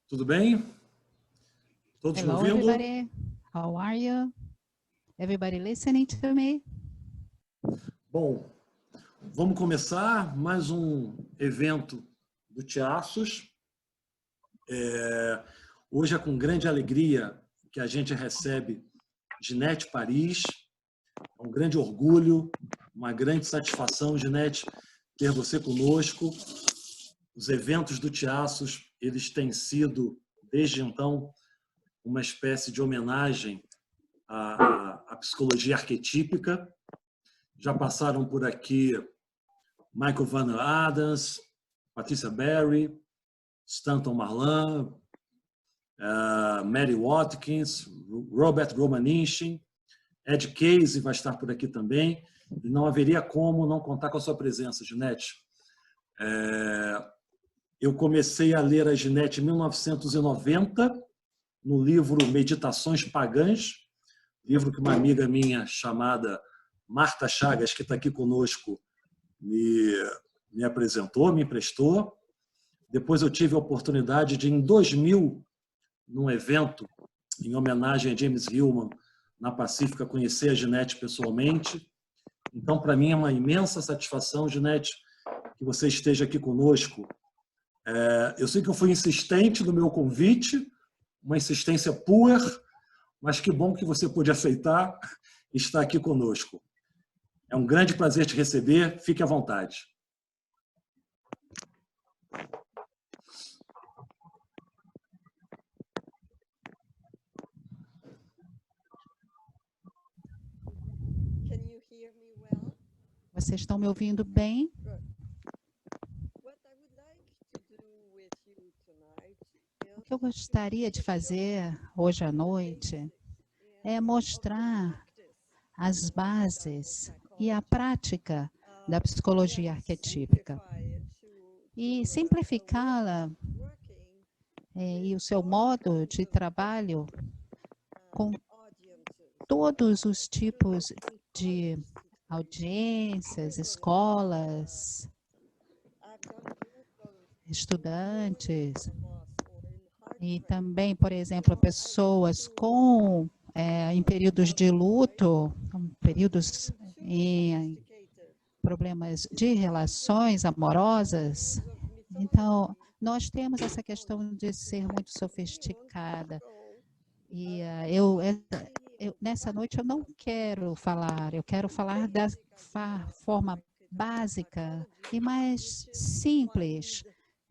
Tudo bem? Todos me Hello, ouvindo? everybody. How are you? Everybody listening to me? Bom, vamos começar mais um evento do Tiaços. Hoje é com grande alegria que a gente recebe Ginete Paris. É um grande orgulho, uma grande satisfação, Ginete, ter você conosco. Os eventos do Tiaços, eles têm sido, desde então, uma espécie de homenagem à psicologia arquetípica. Já passaram por aqui Michael Van Adams, Patricia Berry, Stanton Marlan, Mary Watkins, Robert Romanichin, Ed Casey vai estar por aqui também. E não haveria como não contar com a sua presença, Ginete. Eu comecei a ler a Ginete em 1990, no livro Meditações Pagãs, livro que uma amiga minha chamada Marta Chagas, que está aqui conosco, me apresentou, me emprestou. Depois eu tive a oportunidade de, em 2000, num evento em homenagem a James Hillman, na Pacífica, conhecer a Ginete pessoalmente. Então, para mim, é uma imensa satisfação, Ginete, que você esteja aqui conosco. Eu sei que eu fui insistente no meu convite, uma insistência puer, mas que bom que você pôde aceitar e estar aqui conosco. É um grande prazer te receber. Fique à vontade. Vocês estão me ouvindo bem? O que eu gostaria de fazer hoje à noite é mostrar as bases e a prática da psicologia arquetípica e simplificá-la e o seu modo de trabalho com todos os tipos de audiências, escolas, estudantes e também, por exemplo, pessoas em períodos de luto, períodos em problemas de relações amorosas. Então, nós temos essa questão de ser muito sofisticada. E nessa noite eu não quero falar, eu quero falar da forma básica e mais simples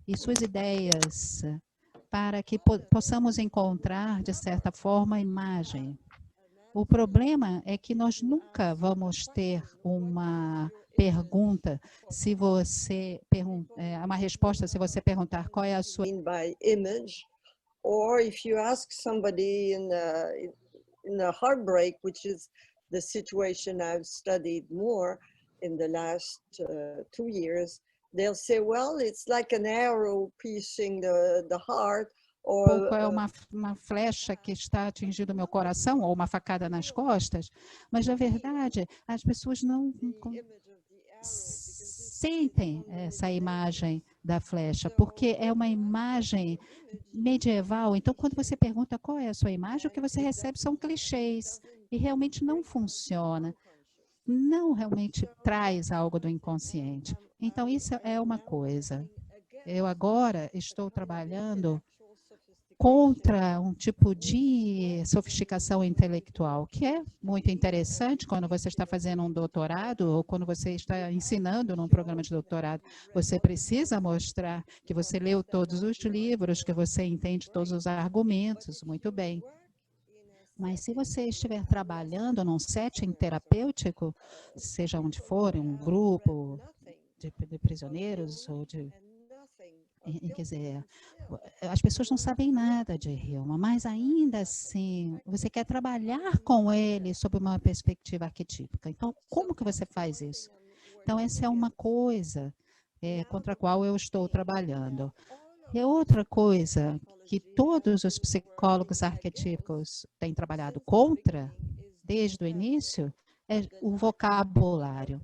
e suas ideias para que possamos encontrar, de certa forma, a imagem. O problema é que nós nunca vamos ter uma pergunta se você uma resposta se você perguntar qual é a sua image, or if you ask somebody in a heartbreak, which is the situation I've studied more in the last 2 years, they'll say, well, it's like an arrow piercing the heart. Ou é uma flecha que está atingindo o meu coração, ou uma facada nas costas, mas, na verdade, as pessoas não sentem essa imagem da flecha, porque é uma imagem medieval. Então, quando você pergunta qual é a sua imagem, o que você recebe são clichês, e realmente não funciona. Não realmente traz algo do inconsciente. Então, isso é uma coisa. Eu agora estou trabalhando contra um tipo de sofisticação intelectual, que é muito interessante quando você está fazendo um doutorado ou quando você está ensinando num programa de doutorado. Você precisa mostrar que você leu todos os livros, que você entende todos os argumentos, muito bem. Mas se você estiver trabalhando num setting terapêutico, seja onde for, um grupo de prisioneiros ou de... Quer dizer, as pessoas não sabem nada de Hillman, mas ainda assim, você quer trabalhar com ele sob uma perspectiva arquetípica. Então, como que você faz isso? Então, essa é uma coisa contra a qual eu estou trabalhando. E outra coisa que todos os psicólogos arquetípicos têm trabalhado contra, desde o início, é o vocabulário.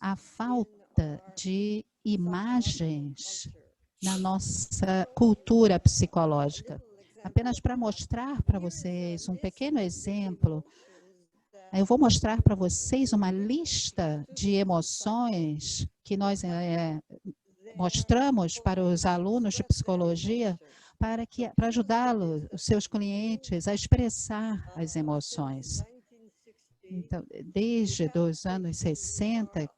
A falta de imagens na nossa cultura psicológica. Apenas para mostrar para vocês um pequeno exemplo, eu vou mostrar para vocês uma lista de emoções que nós mostramos para os alunos de psicologia para ajudá-los, os seus clientes, a expressar as emoções. Então, desde os anos 60,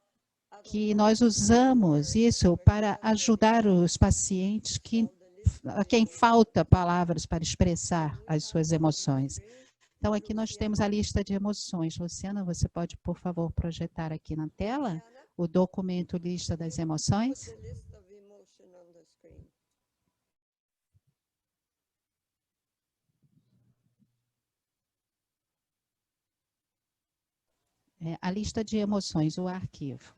que nós usamos isso para ajudar os pacientes a quem falta palavras para expressar as suas emoções. Então, aqui nós temos a lista de emoções. Luciana, você pode, por favor, projetar aqui na tela o documento Lista das Emoções? A lista de emoções, o arquivo.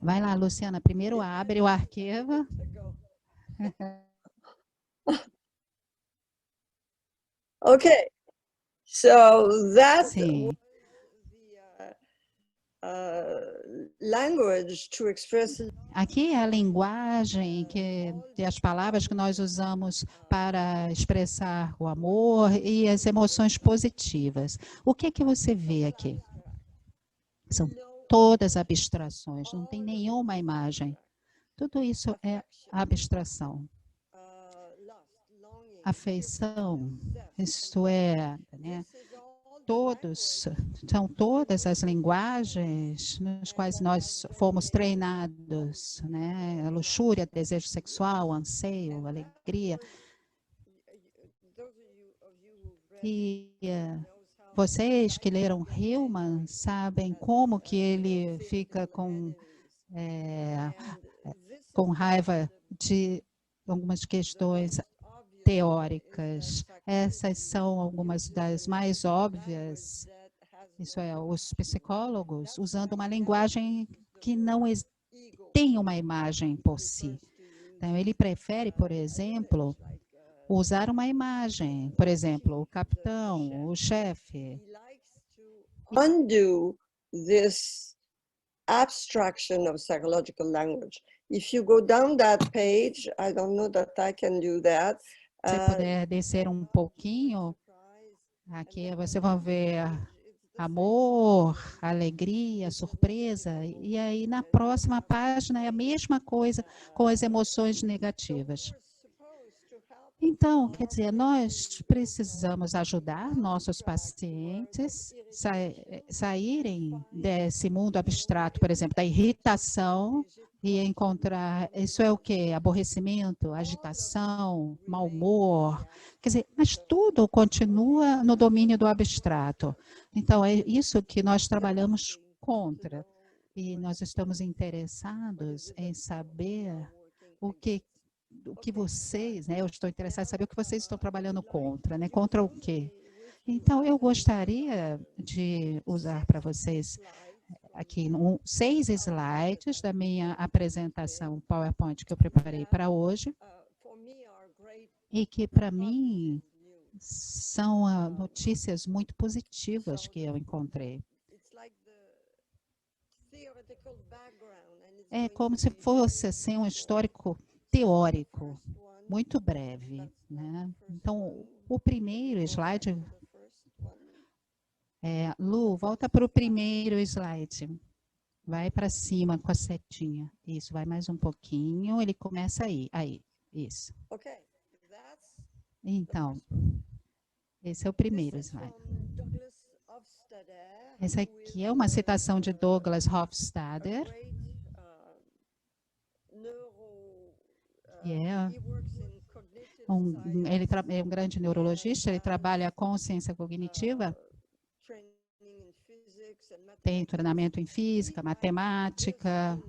Vai lá, Luciana, primeiro abre o arquivo. Okay, so that Sim. language to express. Aqui é a linguagem as palavras que nós usamos para expressar o amor e as emoções positivas. O que você vê aqui? São todas abstrações, não tem nenhuma imagem. Tudo isso é abstração. Afeição, isto é, né? São todas as linguagens nas quais nós fomos treinados, né? A luxúria, desejo sexual, anseio, alegria. E vocês que leram Hillman sabem como que ele fica com raiva de algumas questões teóricas. Essas são algumas das mais óbvias, isso é, os psicólogos usando uma linguagem que não tem uma imagem por si. Então, ele prefere, por exemplo, usar uma imagem, por exemplo, o capitão, o chefe. Undo this abstraction of psychological language. If you go down that page, I don't know that I can do that. Se puder descer um pouquinho, aqui você vai ver amor, alegria, surpresa, e aí na próxima página é a mesma coisa com as emoções negativas. Então, quer dizer, nós precisamos ajudar nossos pacientes saírem desse mundo abstrato, por exemplo, da irritação e encontrar, isso é o quê? Aborrecimento, agitação, mau humor. Quer dizer, mas tudo continua no domínio do abstrato. Então, é isso que nós trabalhamos contra. E nós estamos interessados em saber o que vocês, né? Eu estou interessada em saber o que vocês estão trabalhando contra, né? Contra o quê? Então, eu gostaria de usar para vocês aqui 6 slides da minha apresentação PowerPoint que eu preparei para hoje e que, para mim, são notícias muito positivas que eu encontrei. É como se fosse assim, um histórico teórico, muito breve, né? Então, o primeiro slide... Lu, volta para o primeiro slide. Vai para cima com a setinha. Isso, vai mais um pouquinho. Ele começa aí. Aí, isso. Então, esse é o primeiro slide. Essa aqui é uma citação de Douglas Hofstadter. Ele é um grande neurologista, ele trabalha com ciência cognitiva. Tem treinamento em física, matemática.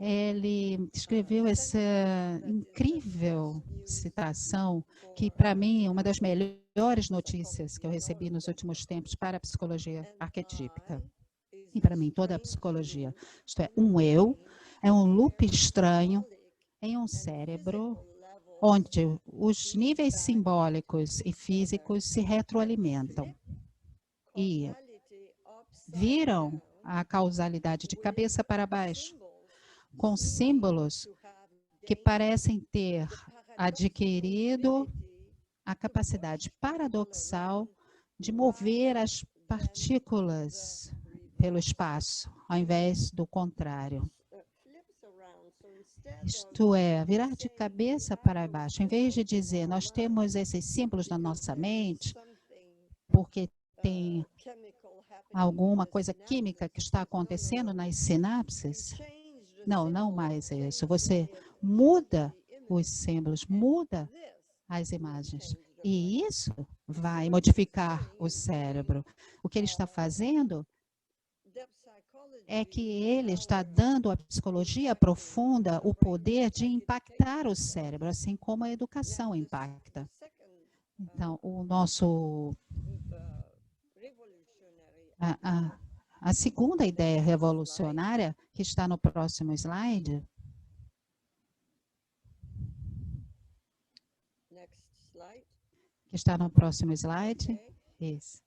Ele escreveu essa incrível citação, que para mim é uma das melhores notícias que eu recebi nos últimos tempos para a psicologia arquetípica. E para mim, toda a psicologia. Isto é, um eu, é um loop estranho em um cérebro onde os níveis simbólicos e físicos se retroalimentam. E viram a causalidade de cabeça para baixo, com símbolos que parecem ter adquirido a capacidade paradoxal de mover as partículas pelo espaço, ao invés do contrário. Isto é, virar de cabeça para baixo. Em vez de dizer, nós temos esses símbolos na nossa mente, porque tem alguma coisa química que está acontecendo nas sinapses. Não, não mais isso. Você muda os símbolos, muda as imagens. E isso vai modificar o cérebro. O que ele está fazendo é que ele está dando à psicologia profunda o poder de impactar o cérebro, assim como a educação impacta. Então, o nosso... A segunda ideia revolucionária, que está no próximo slide, que está no próximo slide, isso.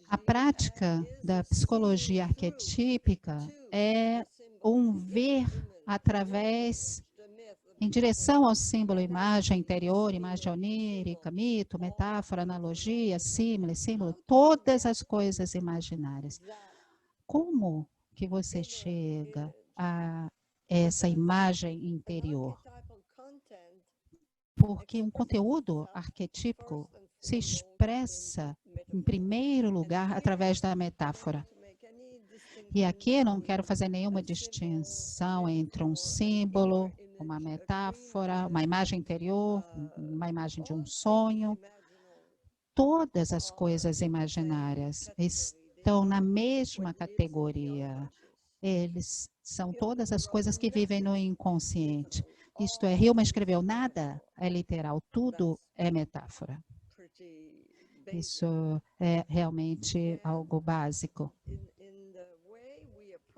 A prática da psicologia arquetípica é um ver através, em direção ao símbolo, imagem interior, imagem onírica, mito, metáfora, analogia, símbolo, todas as coisas imaginárias. Como que você chega a essa imagem interior? Porque um conteúdo arquetípico se expressa, em primeiro lugar, através da metáfora. E aqui eu não quero fazer nenhuma distinção entre um símbolo, uma metáfora, uma imagem interior, uma imagem de um sonho. Todas as coisas imaginárias estão na mesma categoria. Eles são todas as coisas que vivem no inconsciente. Isto é, Hillman escreveu, nada é literal, tudo é metáfora. Isso é realmente algo básico.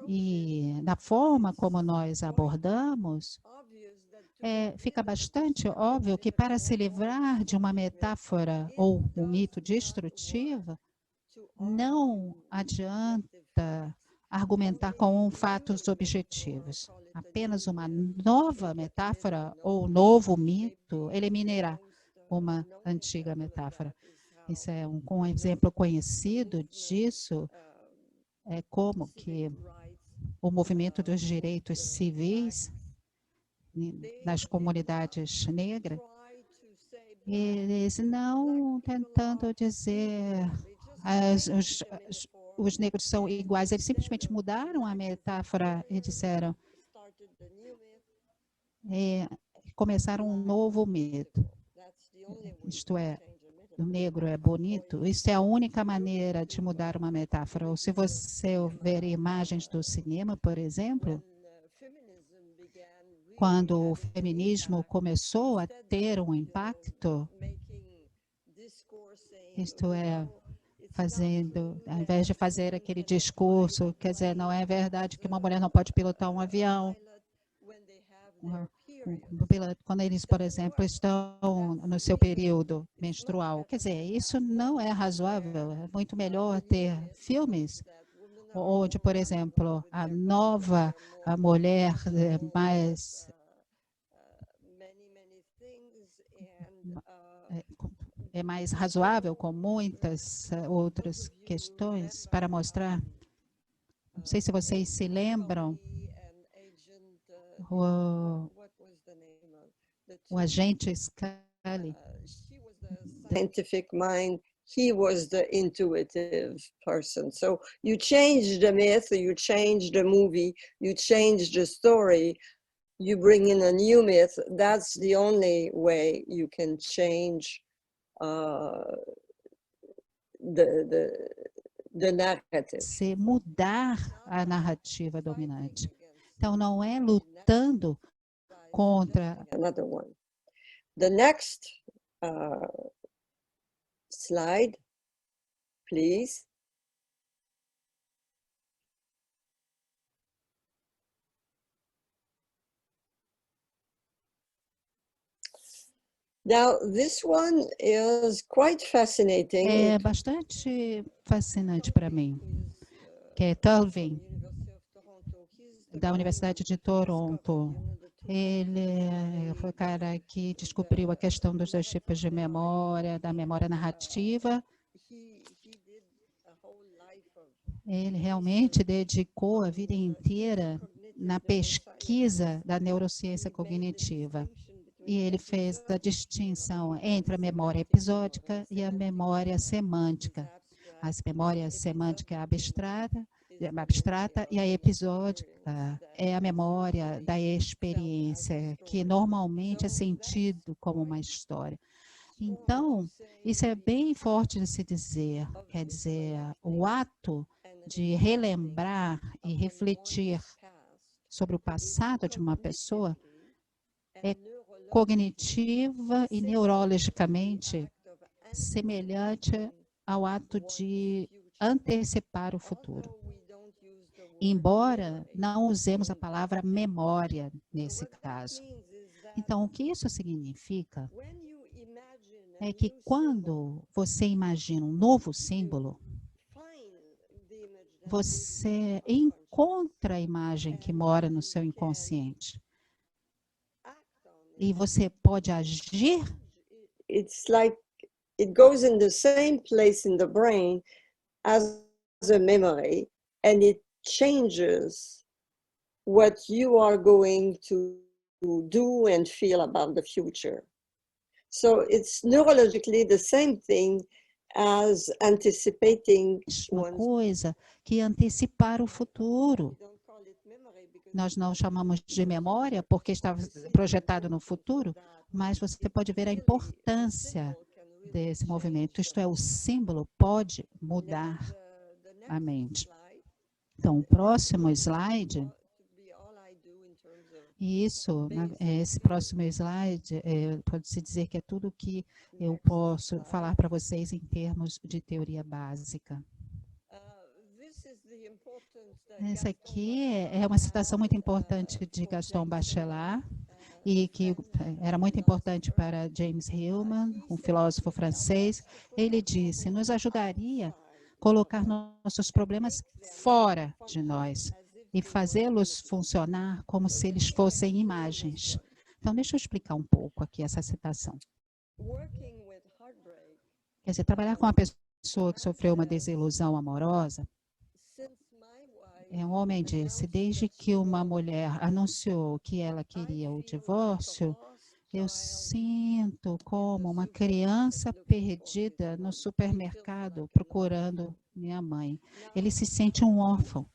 E na forma como nós abordamos, fica bastante óbvio que para se livrar de uma metáfora ou um mito destrutivo, não adianta argumentar com fatos objetivos. Apenas uma nova metáfora ou novo mito eliminará uma antiga metáfora. Isso é um exemplo conhecido disso, é como que o movimento dos direitos civis nas comunidades negras, eles não tentando dizer os negros são iguais, eles simplesmente mudaram a metáfora e disseram, começaram um novo mito. Isto é, o negro é bonito. Isso é a única maneira de mudar uma metáfora. Ou se você ver imagens do cinema, por exemplo, quando o feminismo começou a ter um impacto, isto é, ao invés de fazer aquele discurso, quer dizer, não é verdade que uma mulher não pode pilotar um avião. Quando eles, por exemplo, estão no seu período menstrual. Quer dizer, isso não é razoável. É muito melhor ter filmes onde, por exemplo, a mulher é mais razoável, com muitas outras questões para mostrar. Não sei se vocês se lembram, o agente Scully. Scientific mind, he was the intuitive person. So you change the myth, you change the movie, you change the story, you bring in a new myth. That's the only way you can change the narrative. Se mudar a narrativa dominante. Então, não é lutando contra... Another one. The next slide, please. Now, this one is quite fascinating. É bastante fascinante para mim, que é Tulving, da Universidade de Toronto. Ele foi o cara que descobriu a questão dos dois tipos de memória, da memória narrativa. Ele realmente dedicou a vida inteira na pesquisa da neurociência cognitiva. E ele fez a distinção entre a memória episódica e a memória semântica. A memória semântica é abstrata e a episódica é a memória da experiência, que normalmente é sentido como uma história. Então, isso é bem forte de se dizer, quer dizer, o ato de relembrar e refletir sobre o passado de uma pessoa é cognitiva e neurologicamente semelhante ao ato de antecipar o futuro. Embora não usemos a palavra memória nesse caso. Então, o que isso significa é que quando você imagina um novo símbolo, você encontra a imagem que mora no seu inconsciente. E você pode agir. It's like it goes in the same place in the brain as a memory, and it changes what you are going to do and feel about the future. So it's neurologically the same thing as anticipating Uma coisa que antecipar o futuro. Nós não chamamos de memória porque está projetado no futuro, mas você pode ver a importância desse movimento. Isto é, o símbolo pode mudar a mente. Então, o próximo slide, esse próximo slide, pode-se dizer que é tudo que eu posso falar para vocês em termos de teoria básica. Essa aqui é uma citação muito importante de Gaston Bachelard, e que era muito importante para James Hillman, um filósofo francês. Ele disse, nos ajudaria a colocar nossos problemas fora de nós e fazê-los funcionar como se eles fossem imagens. Então, deixa eu explicar um pouco aqui essa citação. Quer dizer, trabalhar com uma pessoa que sofreu uma desilusão amorosa. Um homem disse, desde que uma mulher anunciou que ela queria o divórcio, eu sinto como uma criança perdida no supermercado procurando minha mãe. Ele se sente um órfão.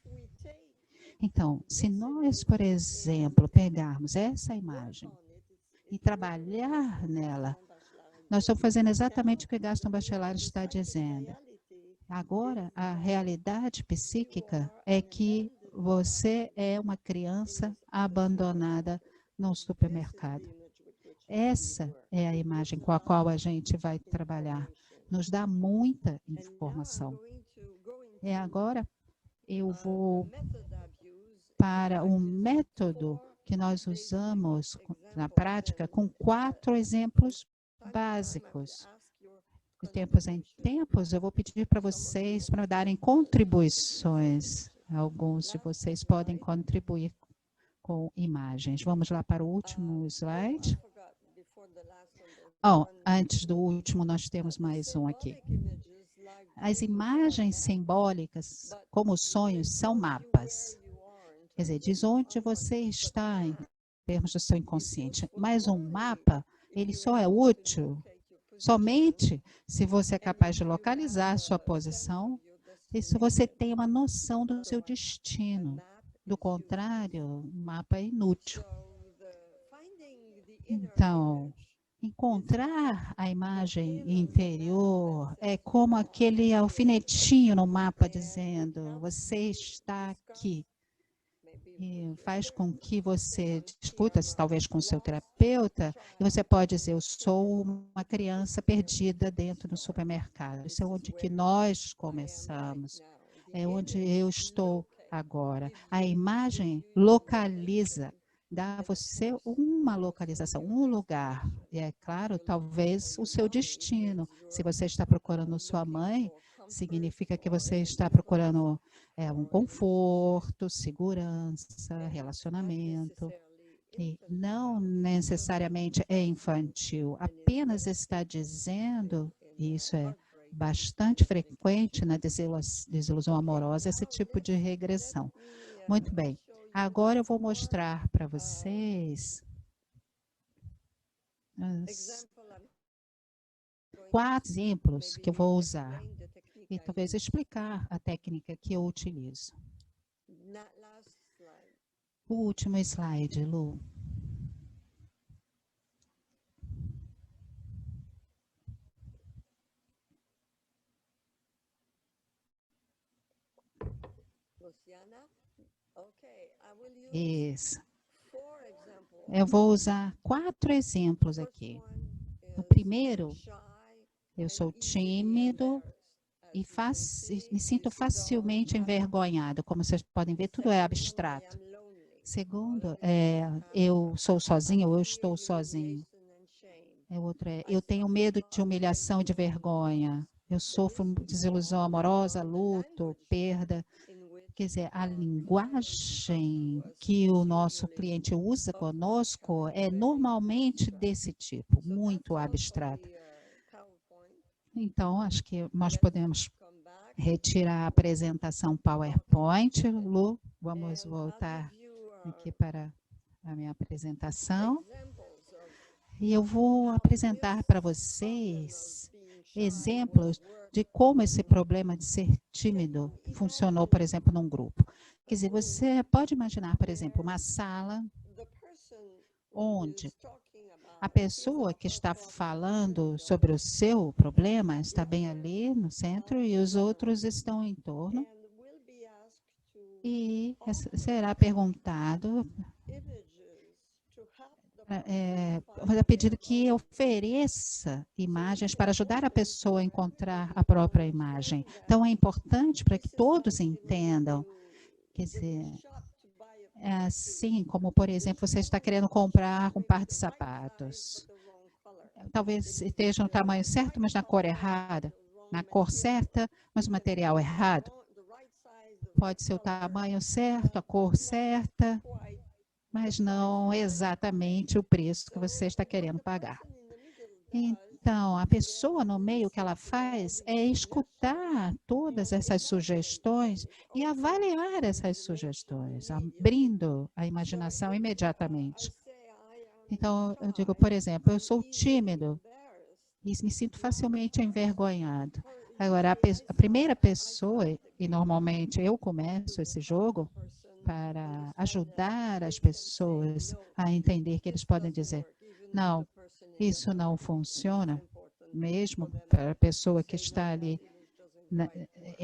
Então, se nós, por exemplo, pegarmos essa imagem e trabalhar nela, nós estamos fazendo exatamente o que Gaston Bachelard está dizendo. Agora, a realidade psíquica é que você é uma criança abandonada no supermercado. Essa é a imagem com a qual a gente vai trabalhar. Nos dá muita informação. E agora eu vou para um método que nós usamos na prática com 4 exemplos básicos. De tempos em tempos, eu vou pedir para vocês para darem contribuições. Alguns de vocês podem contribuir com imagens. Vamos lá para o último slide. Antes do último, nós temos mais um aqui. As imagens simbólicas, como sonhos, são mapas. Quer dizer, diz onde você está em termos do seu inconsciente. Mas um mapa, ele só é útil somente se você é capaz de localizar a sua posição e se você tem uma noção do seu destino. Do contrário, o mapa é inútil. Então, encontrar a imagem interior é como aquele alfinetinho no mapa dizendo, você está aqui. E faz com que você discuta, talvez com o seu terapeuta, e você pode dizer, eu sou uma criança perdida dentro do supermercado. Isso é onde que nós começamos, é onde eu estou agora. A imagem localiza dá a você uma localização, um lugar. E é claro, talvez o seu destino. Se você está procurando sua mãe, significa que você está procurando um conforto, segurança, relacionamento. E não necessariamente é infantil, apenas está dizendo, e isso é bastante frequente na desilusão amorosa, esse tipo de regressão. Muito bem, agora eu vou mostrar para vocês 4 exemplos que eu vou usar e talvez explicar a técnica que eu utilizo. O último slide, Lu. Isso. Eu vou usar 4 exemplos aqui. O primeiro, eu sou tímido e me sinto facilmente envergonhado. Como vocês podem ver, tudo é abstrato. Segundo, eu sou sozinho ou eu estou sozinho. Outro eu tenho medo de humilhação e de vergonha. Eu sofro desilusão amorosa, luto, perda. Quer dizer, a linguagem que o nosso cliente usa conosco é normalmente desse tipo, muito abstrata. Então, acho que nós podemos retirar a apresentação PowerPoint. Lu, vamos voltar aqui para a minha apresentação. E eu vou apresentar para vocês exemplos de como esse problema de ser tímido funcionou, por exemplo, num grupo. Quer dizer, você pode imaginar, por exemplo, uma sala onde a pessoa que está falando sobre o seu problema está bem ali no centro e os outros estão em torno. E será perguntado, é pedido que ofereça imagens para ajudar a pessoa a encontrar a própria imagem. Então, é importante para que todos entendam. Quer dizer, é assim como, por exemplo, você está querendo comprar um par de sapatos. Talvez esteja no tamanho certo, mas na cor errada. Na cor certa, mas o material errado. Pode ser o tamanho certo, a cor certa, mas não exatamente o preço que você está querendo pagar. Então, a pessoa no meio, que ela faz é escutar todas essas sugestões e avaliar essas sugestões, abrindo a imaginação imediatamente. Então, eu digo, por exemplo, eu sou tímido e me sinto facilmente envergonhado. Agora, a primeira pessoa, e normalmente eu começo esse jogo, para ajudar as pessoas a entender que eles podem dizer, não, isso não funciona, mesmo para a pessoa que está ali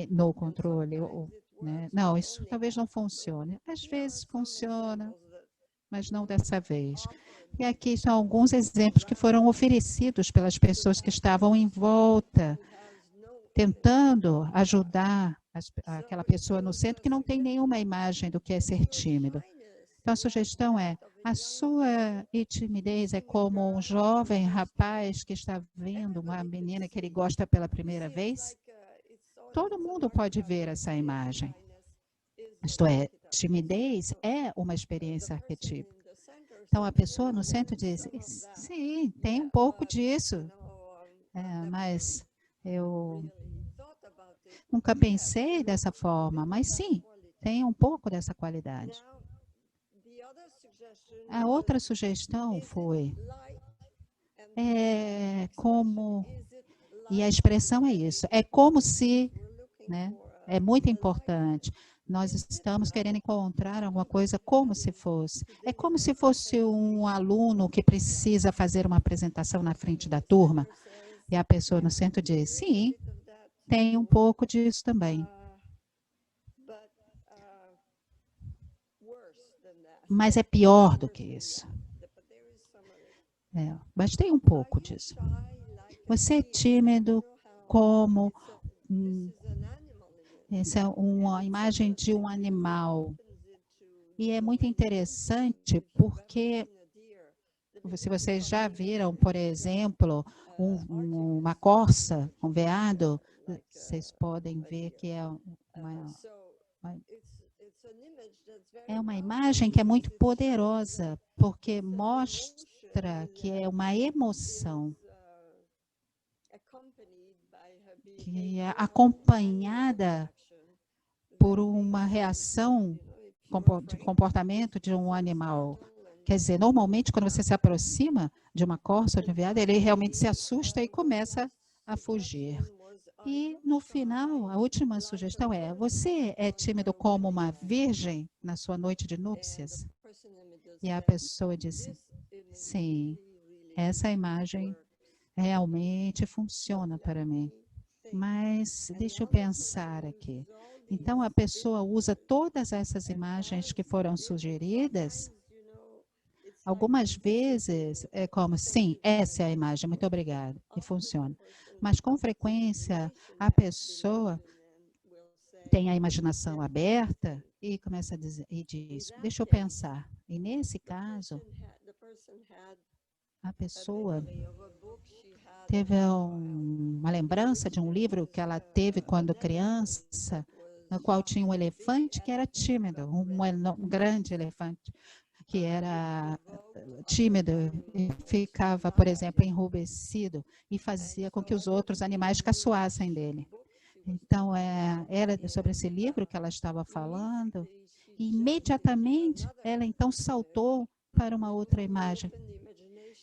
no controle. Né? Não, isso talvez não funcione. Às vezes funciona, mas não dessa vez. E aqui são alguns exemplos que foram oferecidos pelas pessoas que estavam em volta, tentando ajudar aquela pessoa no centro que não tem nenhuma imagem do que é ser tímido. Então, a sugestão é, a sua timidez é como um jovem rapaz que está vendo uma menina que ele gosta pela primeira vez. Todo mundo pode ver essa imagem. Isto é, timidez é uma experiência arquetípica. Então, a pessoa no centro diz, sim, tem um pouco disso, mas eu nunca pensei dessa forma, mas sim, tem um pouco dessa qualidade. A outra sugestão foi, como, e a expressão é isso, é como se, né, é muito importante, nós estamos querendo encontrar alguma coisa como se fosse. É como se fosse um aluno que precisa fazer uma apresentação na frente da turma, e a pessoa no centro diz, sim, tem um pouco disso também. Mas é pior do que isso. Mas tem um pouco disso. Você é tímido como... essa é uma imagem de um animal. E é muito interessante porque, se vocês já viram, por exemplo, uma corça, um veado, vocês podem ver que é uma imagem que é muito poderosa, porque mostra que é uma emoção que é acompanhada por uma reação de comportamento de um animal. Quer dizer, normalmente, quando você se aproxima de uma corça ou de um veado, ele realmente se assusta e começa a fugir. E, no final, a última sugestão é: você é tímido como uma virgem na sua noite de núpcias? E a pessoa disse: sim, essa imagem realmente funciona para mim. Mas deixa eu pensar aqui. Então, a pessoa usa todas essas imagens que foram sugeridas. Algumas vezes é como, sim, essa é a imagem, muito obrigada, e funciona. Mas, com frequência, a pessoa tem a imaginação aberta e começa a dizer, e diz, deixa eu pensar. E, nesse caso, a pessoa teve uma lembrança de um livro que ela teve quando criança, no qual tinha um elefante que era tímido, um grande elefante que era tímido e ficava, por exemplo, enrubescido e fazia com que os outros animais caçoassem dele. Então, era sobre esse livro que ela estava falando e imediatamente ela então saltou para uma outra imagem.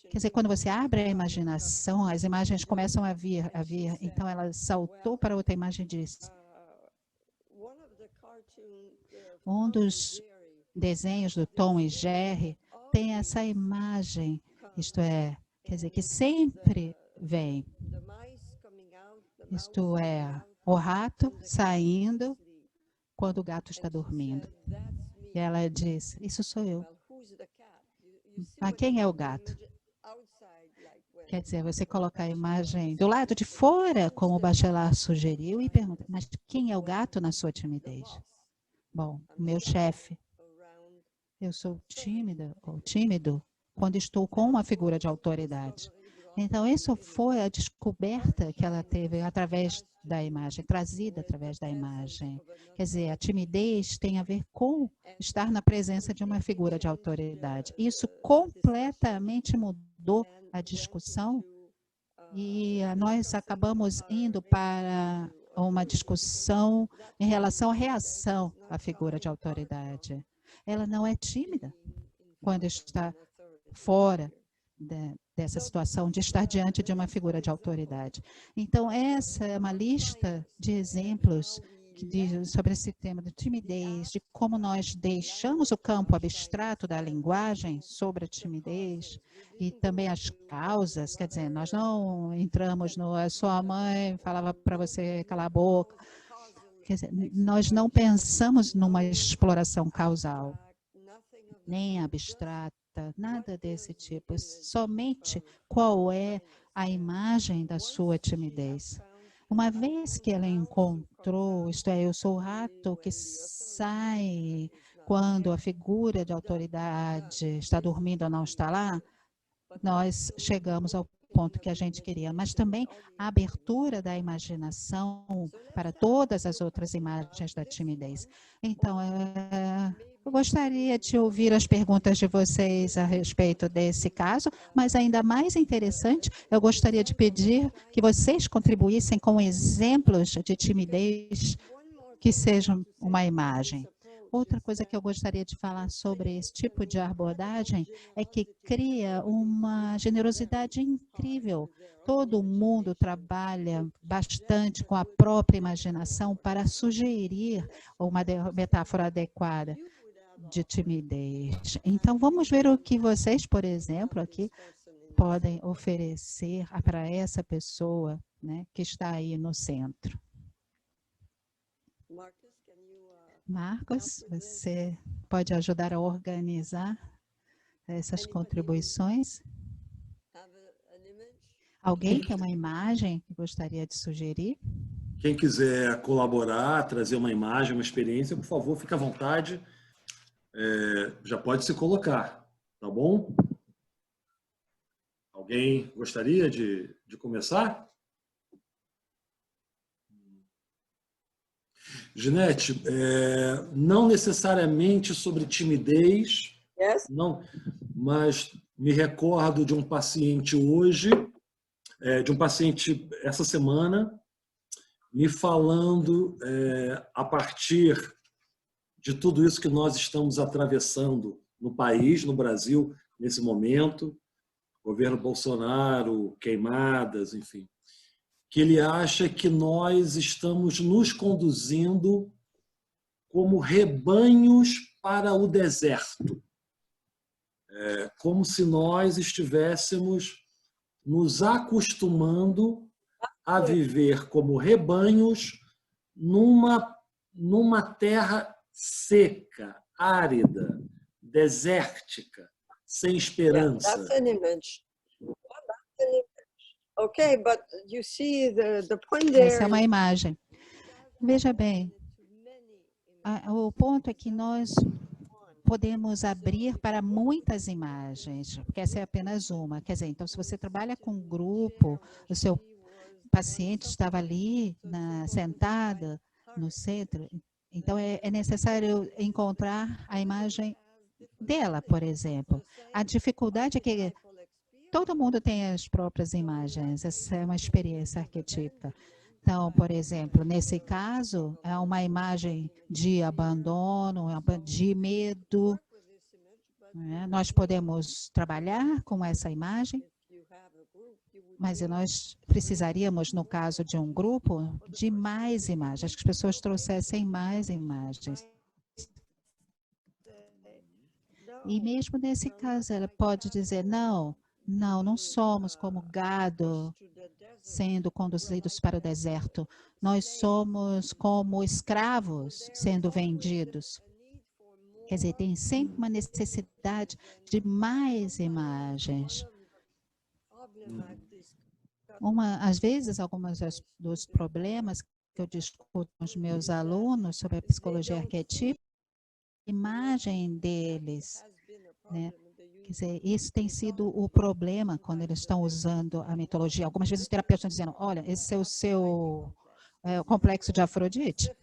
Quer dizer, quando você abre a imaginação, as imagens começam a vir. Então, ela saltou para outra imagem e disse: um dos desenhos do Tom e Jerry tem essa imagem, isto é, quer dizer, que sempre vem. Isto é, o rato saindo quando o gato está dormindo. E ela diz: isso sou eu. Mas quem é o gato? Quer dizer, você coloca a imagem do lado de fora, como o Bachelard sugeriu, e pergunta: mas quem é o gato na sua timidez? Bom, o meu chefe. Eu sou tímida ou tímido quando estou com uma figura de autoridade. Então, isso foi a descoberta que ela teve através da imagem, trazida através da imagem. Quer dizer, a timidez tem a ver com estar na presença de uma figura de autoridade. Isso completamente mudou a discussão e nós acabamos indo para uma discussão em relação à reação à figura de autoridade. Ela não é tímida quando está fora dessa situação de estar diante de uma figura de autoridade. Então, essa é uma lista de exemplos que diz sobre esse tema de timidez, de como nós deixamos o campo abstrato da linguagem sobre a timidez e também as causas, quer dizer, nós não entramos no a sua mãe falava para você calar a boca. Quer dizer, nós não pensamos numa exploração causal, nem abstrata, nada desse tipo. Somente qual é a imagem da sua timidez. Uma vez que ela encontrou, isto é, eu sou o rato que sai quando a figura de autoridade está dormindo ou não está lá, nós chegamos ao ponto que a gente queria, mas também a abertura da imaginação para todas as outras imagens da timidez. Então, eu gostaria de ouvir as perguntas de vocês a respeito desse caso, mas ainda mais interessante, eu gostaria de pedir que vocês contribuíssem com exemplos de timidez que sejam uma imagem. Outra coisa que eu gostaria de falar sobre esse tipo de abordagem é que cria uma generosidade incrível. Todo mundo trabalha bastante com a própria imaginação para sugerir uma metáfora adequada de timidez. Então, vamos ver o que vocês, por exemplo, aqui podem oferecer para essa pessoa, né, que está aí no centro. Marcos, você pode ajudar a organizar essas contribuições? Alguém tem uma imagem que gostaria de sugerir? Quem quiser colaborar, trazer uma imagem, uma experiência, por favor, fique à vontade. já pode se colocar, tá bom? Alguém gostaria de começar? Ginete, não necessariamente sobre timidez, Yes. não, mas me recordo de um paciente hoje, de um paciente essa semana, me falando a partir de tudo isso que nós estamos atravessando no país, no Brasil, nesse momento, governo Bolsonaro, queimadas, enfim, que ele acha que nós estamos nos conduzindo como rebanhos para o deserto. Como se nós estivéssemos nos acostumando a viver como rebanhos numa terra seca, árida, desértica, sem esperança. Yeah, that's an image. That's an image. Okay, but you see the point there. Essa é uma imagem. Veja bem, o ponto é que nós podemos abrir para muitas imagens, porque essa é apenas uma. Quer dizer, então, se você trabalha com um grupo, o seu paciente estava ali, sentada no centro, então é necessário encontrar a imagem dela, por exemplo. A dificuldade é que todo mundo tem as próprias imagens, essa é uma experiência arquetípica. Então, por exemplo, nesse caso, é uma imagem de abandono, de medo. Né? Nós podemos trabalhar com essa imagem, mas nós precisaríamos, no caso de um grupo, de mais imagens, que as pessoas trouxessem mais imagens. E mesmo nesse caso, ela pode dizer, não somos como gado sendo conduzidos para o deserto. Nós somos como escravos sendo vendidos. Quer dizer, tem sempre uma necessidade de mais imagens. Às vezes, alguns dos problemas que eu discuto com os meus alunos sobre a psicologia arquetípica, a imagem deles, né? Quer dizer, isso tem sido o problema quando eles estão usando a mitologia. Algumas vezes os terapeutas estão dizendo, olha, esse é o seu complexo de Afrodite.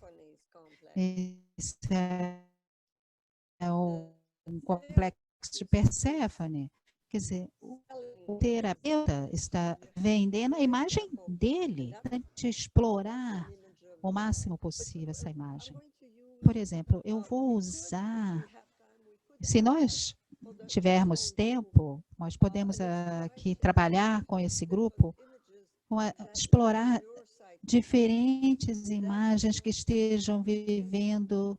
Esse é um complexo de Perséfone. Quer dizer, o terapeuta está vendendo a imagem dele, de explorar o máximo possível essa imagem. Por exemplo, eu vou usar, se nós tivermos tempo, nós podemos aqui trabalhar com esse grupo, explorar diferentes imagens que estejam vivendo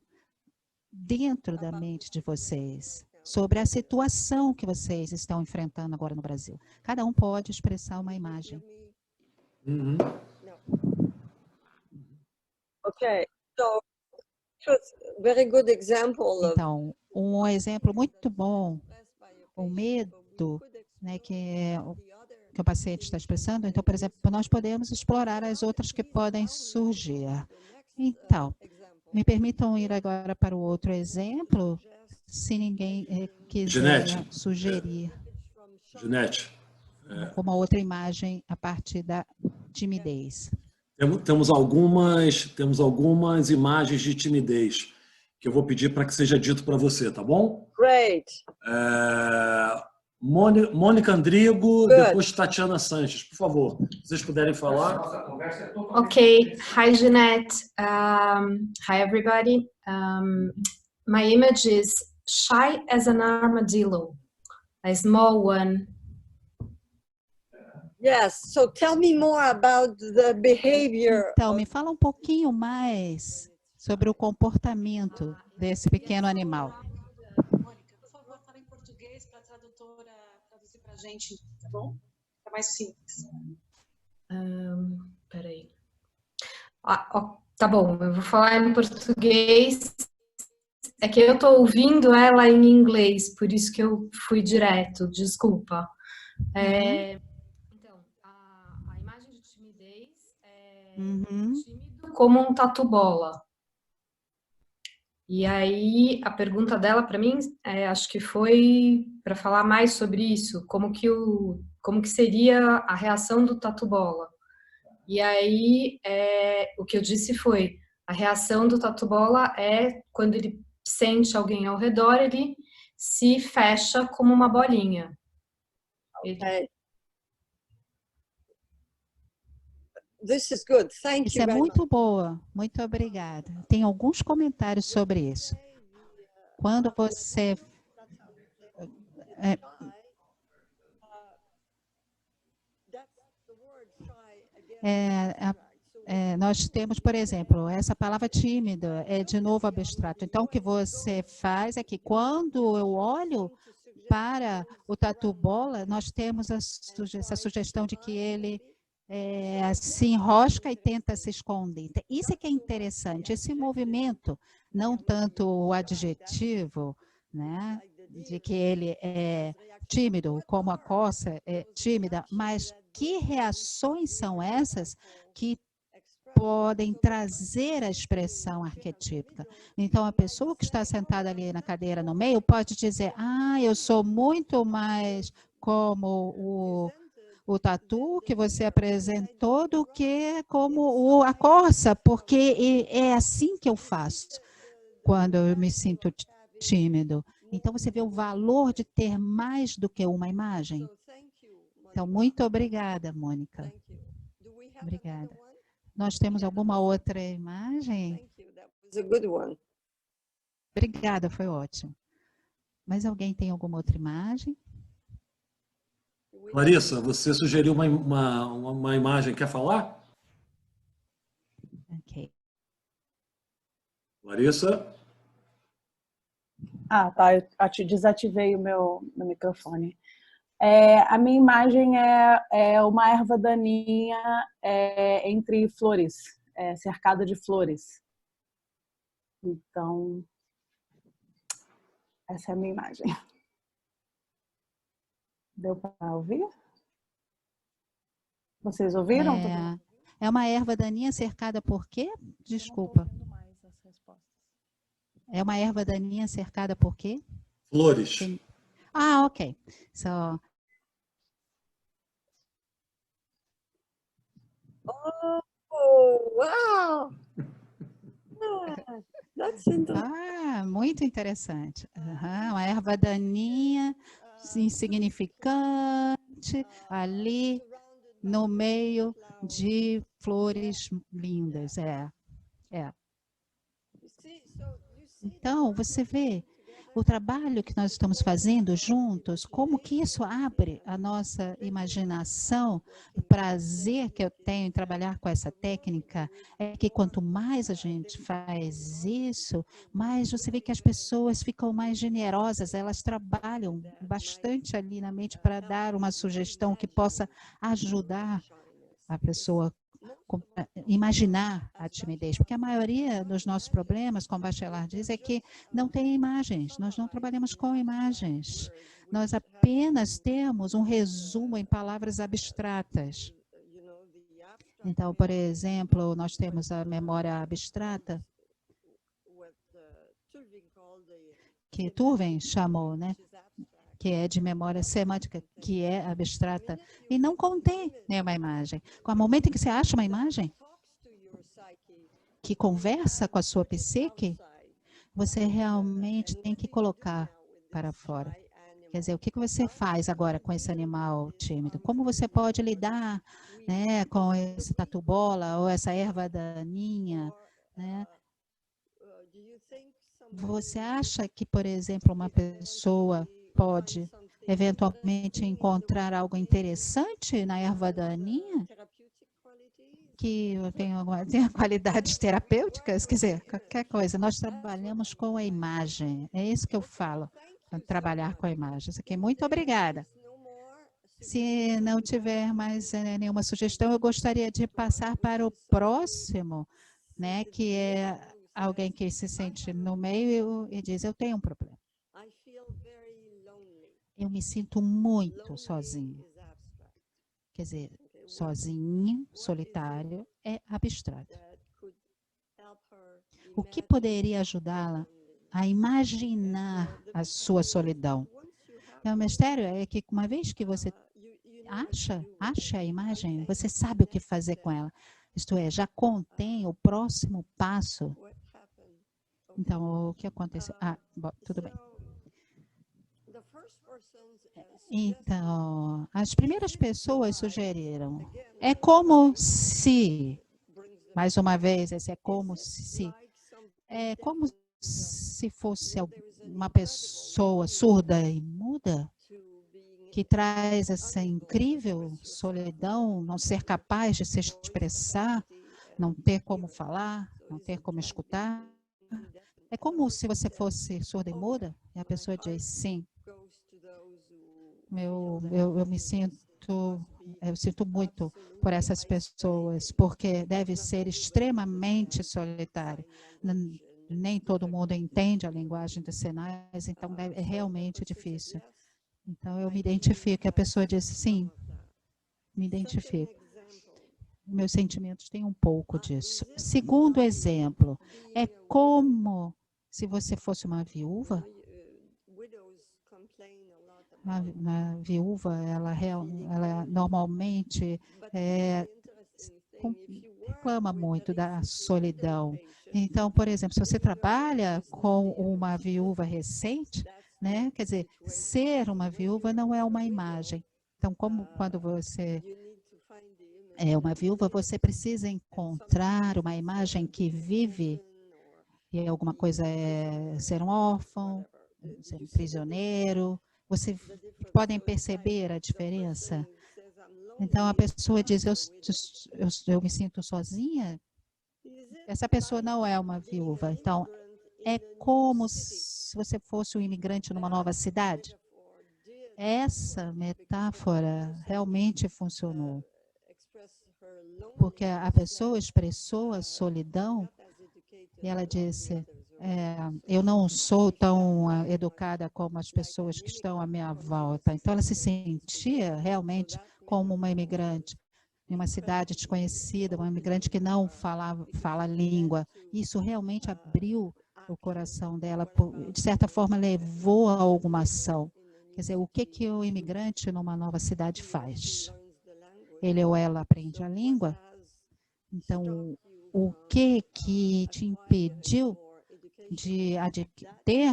dentro da mente de vocês, sobre a situação que vocês estão enfrentando agora no Brasil. Cada um pode expressar uma imagem. Uhum. Okay, so it was a very good example of Então, um exemplo muito bom, o medo, né, que o paciente está expressando. Então, por exemplo, nós podemos explorar as outras que podem surgir. Então, me permitam ir agora para o outro exemplo, se ninguém quiser sugerir Ginete, uma outra imagem a partir da timidez. Temos algumas imagens de timidez que eu vou pedir para que seja dito para você, tá bom? Great. Mônica Andrigo, Good. depois Tatiana Sanches, por favor, se vocês puderem falar. Okay. Hi, Jeanette. Hi, everybody. My image is shy as an armadillo, a small one. Yes, so tell me more about the behavior. Então, me fala um pouquinho mais sobre o comportamento desse pequeno animal. Mônica, por favor, fala em português para a tradutora traduzir para a gente, tá bom? É mais simples. Peraí. Tá bom, eu vou falar em português. É que eu estou ouvindo ela em inglês, por isso que eu fui direto, desculpa. Então, a imagem de timidez é tímido como um tatu-bola. E aí, a pergunta dela para mim, acho que foi para falar mais sobre isso, como que seria a reação do tatu-bola. E aí, o que eu disse foi, a reação do tatu-bola é quando ele sente alguém ao redor, ele se fecha como uma bolinha. Okay. This is good. Thank Isso you é very much. muito boa, muito obrigada. Tem alguns comentários sobre isso. Quando você é, nós temos, por exemplo, essa palavra tímido é de novo abstrato. Então, o que você faz é que quando eu olho para o tatu-bola, nós temos essa sugestão de que ele se enrosca e tenta se esconder. Isso é que é interessante, esse movimento, não tanto o adjetivo, né, de que ele é tímido, como a coça é tímida, mas que reações são essas que podem trazer a expressão arquetípica. Então, a pessoa que está sentada ali na cadeira no meio pode dizer, eu sou muito mais como o tatu que você apresentou do que como a corça, porque é assim que eu faço quando eu me sinto tímido. Então, você vê o valor de ter mais do que uma imagem. Então, muito obrigada, Mônica. Obrigada. Nós temos alguma outra imagem? Obrigada, foi ótimo. Mas alguém tem alguma outra imagem? Larissa, você sugeriu uma imagem, quer falar? Ok. Larissa? Tá, eu desativei o meu microfone. A minha imagem é uma erva daninha entre flores, cercada de flores. Então, essa é a minha imagem. Deu para ouvir? Vocês ouviram? É uma erva daninha cercada por quê? Desculpa. É uma erva daninha cercada por quê? Flores. Ok. So, Wow! That's interesting. Muito interessante. Uma erva daninha, insignificante, ali no meio de flores lindas. Então, você vê o trabalho que nós estamos fazendo juntos, como que isso abre a nossa imaginação. O prazer que eu tenho em trabalhar com essa técnica é que quanto mais a gente faz isso, mais você vê que as pessoas ficam mais generosas, elas trabalham bastante ali na mente para dar uma sugestão que possa ajudar a pessoa imaginar a timidez, porque a maioria dos nossos problemas, como Bachelard diz, é que não tem imagens, nós não trabalhamos com imagens, nós apenas temos um resumo em palavras abstratas. Então, por exemplo, nós temos a memória abstrata, que Turvin chamou, né? Que é de memória semântica, que é abstrata, e não contém nenhuma imagem. Com o momento em que você acha uma imagem que conversa com a sua psique, você realmente tem que colocar para fora. Quer dizer, o que você faz agora com esse animal tímido? Como você pode lidar, né, com esse tatu-bola ou essa erva daninha, né? Você acha que, por exemplo, uma pessoa pode eventualmente encontrar algo interessante na erva daninha que tem qualidades terapêuticas? Quer dizer, qualquer coisa. Nós trabalhamos com a imagem. É isso que eu falo, trabalhar com a imagem. Isso aqui. Muito obrigada. Se não tiver mais nenhuma sugestão, eu gostaria de passar para o próximo, né, que é alguém que se sente no meio e diz, eu tenho um problema. Eu me sinto muito sozinho. Quer dizer, sozinho, solitário, é abstrato. O que poderia ajudá-la a imaginar a sua solidão. O mistério é que uma vez que você acha a imagem, você sabe o que fazer com ela. Isto é, já contém o próximo passo. Então, o que aconteceu? Bom, tudo bem. Então, as primeiras pessoas sugeriram, é como se, mais uma vez, esse é como se fosse uma pessoa surda e muda, que traz essa incrível solidão, não ser capaz de se expressar, não ter como falar, não ter como escutar. É como se você fosse surda e muda, e a pessoa diz sim. Eu sinto muito por essas pessoas, porque deve ser extremamente solitário. Nem todo mundo entende a linguagem dos sinais, então é realmente difícil. Então, eu me identifico. A pessoa diz, sim, me identifico. Meus sentimentos têm um pouco disso. Segundo exemplo, é como se você fosse uma viúva. Uma viúva, ela normalmente reclama muito da solidão. Então, por exemplo, se você trabalha com uma viúva recente, né? Quer dizer, ser uma viúva não é uma imagem. Então, quando você é uma viúva, você precisa encontrar uma imagem que vive. E alguma coisa é ser um órfão, ser um prisioneiro. Vocês podem perceber a diferença? Então, a pessoa diz, eu me sinto sozinha. Essa pessoa não é uma viúva. Então, é como se você fosse um imigrante numa nova cidade. Essa metáfora realmente funcionou. Porque a pessoa expressou a solidão e ela disse, eu não sou tão educada como as pessoas que estão à minha volta. Então, ela se sentia realmente como uma imigrante em uma cidade desconhecida, uma imigrante que não fala a língua. Isso realmente abriu o coração dela, de certa forma levou a alguma ação. Quer dizer, o que o imigrante numa nova cidade faz? Ele ou ela aprende a língua? Então, o que te impediu de ter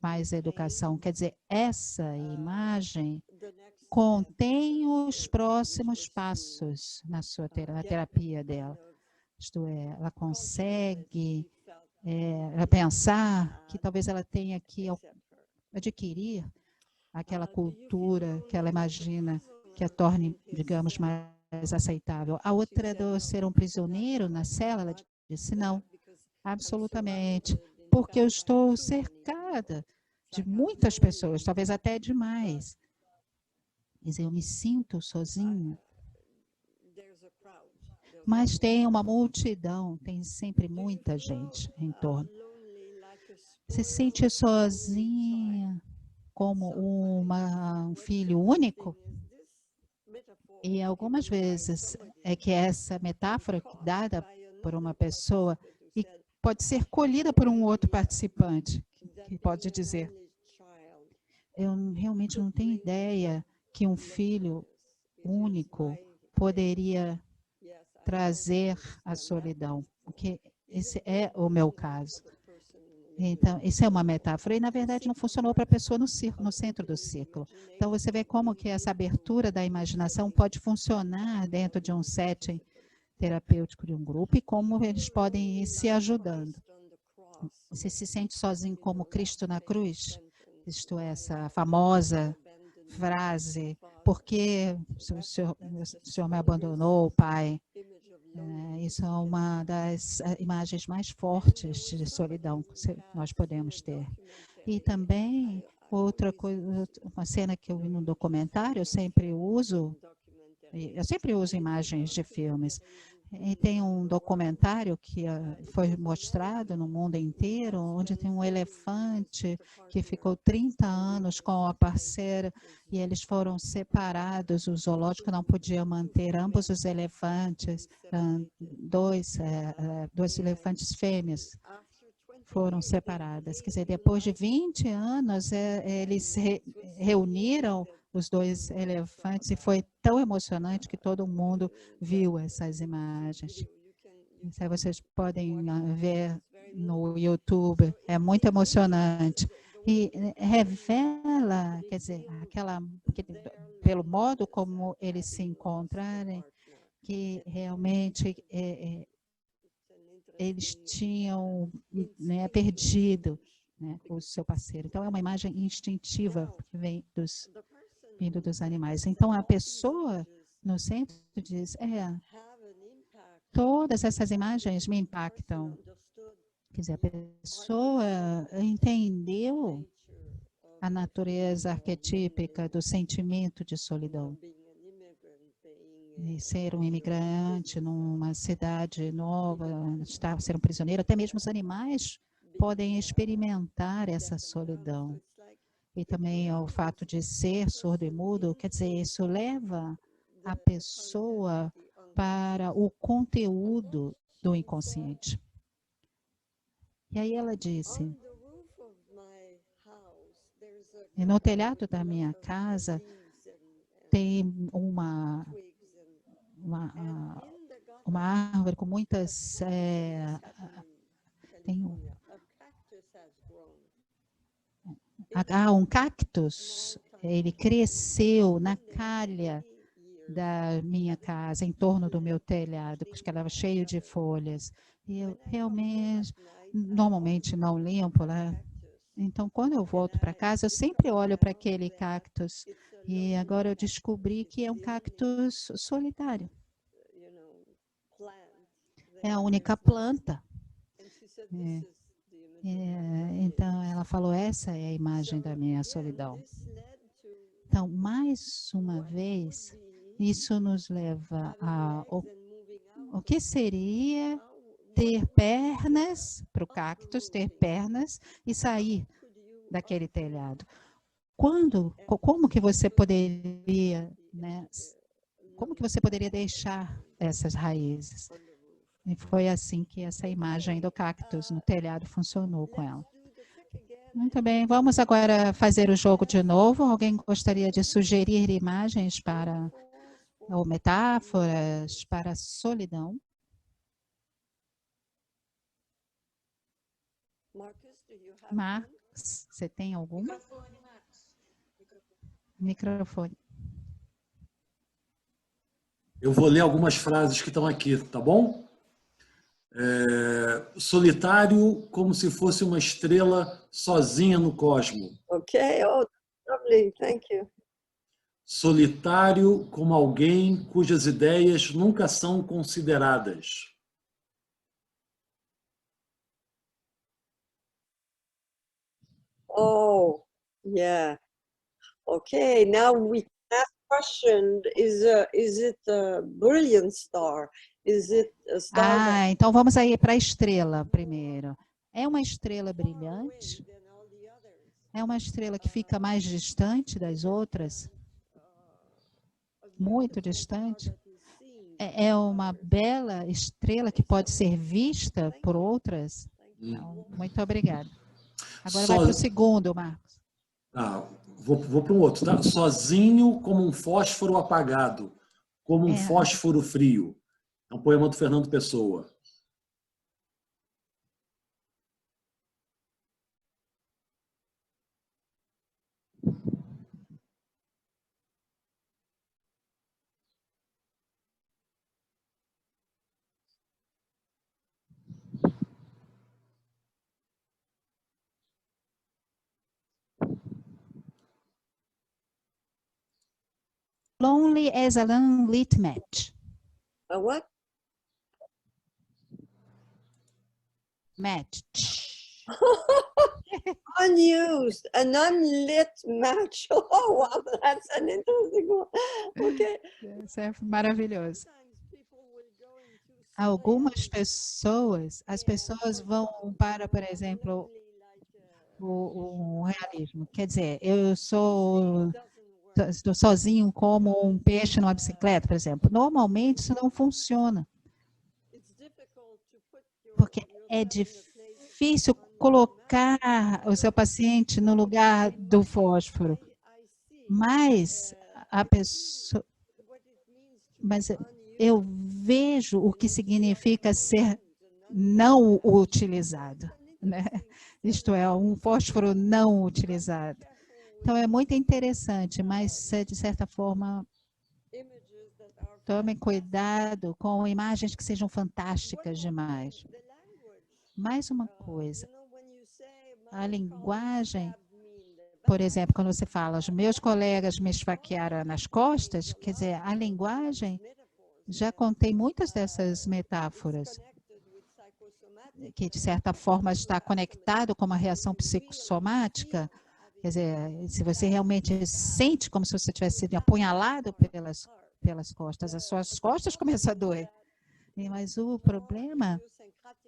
mais educação? Quer dizer, essa imagem contém os próximos passos na terapia dela. Isto é, ela consegue pensar que talvez ela tenha que adquirir aquela cultura que ela imagina que a torne, digamos, mais aceitável. A outra do ser um prisioneiro na cela, ela disse, não, absolutamente, porque eu estou cercada de muitas pessoas, talvez até demais. Quer dizer, eu me sinto sozinha. Mas tem uma multidão, tem sempre muita gente em torno. Se sente sozinha como um filho único? E algumas vezes é que essa metáfora dada por uma pessoa e pode ser colhida por um outro participante, que pode dizer, eu realmente não tenho ideia que um filho único poderia trazer a solidão, porque esse é o meu caso. Então, isso é uma metáfora, e na verdade não funcionou para a pessoa no centro do ciclo. Então, você vê como que essa abertura da imaginação pode funcionar dentro de um setting terapêutico de um grupo e como eles podem ir se ajudando. Você se sente sozinho como Cristo na cruz? Isto é, essa famosa frase, por que o Senhor me abandonou, Pai? Isso é uma das imagens mais fortes de solidão que nós podemos ter. E também, outra coisa, uma cena que eu vi no documentário, eu sempre uso imagens de filmes. E tem um documentário que foi mostrado no mundo inteiro, onde tem um elefante que ficou 30 anos com a parceira e eles foram separados. O zoológico não podia manter ambos os elefantes, dois elefantes fêmeas. foram separadas. Quer dizer, depois de 20 anos, eles reuniram os dois elefantes e foi tão emocionante que todo mundo viu essas imagens. Isso aí vocês podem ver no YouTube, é muito emocionante. E revela, quer dizer, pelo modo como eles se encontrarem, que realmente eles tinham, né, perdido, né, o seu parceiro. Então, é uma imagem instintiva que vem vindo dos animais. Então, a pessoa no centro diz, todas essas imagens me impactam. Quer dizer, a pessoa entendeu a natureza arquetípica do sentimento de solidão. E ser um imigrante numa cidade nova, ser um prisioneiro, até mesmo os animais podem experimentar essa solidão. E também o fato de ser surdo e mudo, quer dizer, isso leva a pessoa para o conteúdo do inconsciente. E aí ela disse, e no telhado da minha casa tem uma árvore com muitas... um cactus, ele cresceu na calha da minha casa, em torno do meu telhado, porque ela estava cheio de folhas. E eu realmente, normalmente não limpo lá. Então, quando eu volto para casa, eu sempre olho para aquele cactus. E agora eu descobri que é um cactus solitário. É a única planta. Então, ela falou, essa é a imagem da minha solidão. Então, mais uma vez, isso nos leva a o que seria ter pernas, para o cactus, ter pernas e sair daquele telhado. Como que você poderia, né, como que você poderia deixar essas raízes? E foi assim que essa imagem do cactus no telhado funcionou com ela. Muito bem, vamos agora fazer o jogo de novo. Alguém gostaria de sugerir imagens para, ou metáforas para a solidão? Marcos, você tem algum? Microfone. Eu vou ler algumas frases que estão aqui, tá bom? Solitário como se fosse uma estrela sozinha no cosmo. Okay, oh, lovely, thank you. Solitário como alguém cujas ideias nunca são consideradas. Oh, yeah. Okay, now we ask question, is it a brilliant star? Is it a star Então vamos aí para a estrela primeiro. É uma estrela brilhante? É uma estrela que fica mais distante das outras? Muito distante? É uma bela estrela que pode ser vista por outras? Então, muito obrigada. Agora vai para o segundo, Marcos. Vou para um outro, tá? Sozinho como um fósforo apagado, como um fósforo frio. É um poema do Fernando Pessoa. Lonely as a unlit match. A what? Match. Unused, an unlit match. Oh, wow, that's an interesting one. Okay. Isso é maravilhoso. Algumas pessoas, as pessoas vão para, por exemplo, o realismo. Quer dizer, eu estou sozinho como um peixe numa bicicleta, por exemplo. Normalmente isso não funciona. Porque é difícil colocar o seu paciente no lugar do fósforo. Mas a pessoa, mas eu vejo o que significa ser não utilizado, né? Isto é, um fósforo não utilizado. Então, é muito interessante, mas, de certa forma, tomem cuidado com imagens que sejam fantásticas demais. Mais uma coisa, a linguagem, por exemplo, quando você fala, os meus colegas me esfaquearam nas costas, quer dizer, a linguagem, já contei muitas dessas metáforas, que de certa forma está conectado com uma reação psicossomática. Quer dizer, se você realmente sente como se você tivesse sido apunhalado pelas costas, as suas costas começam a doer. Mas o problema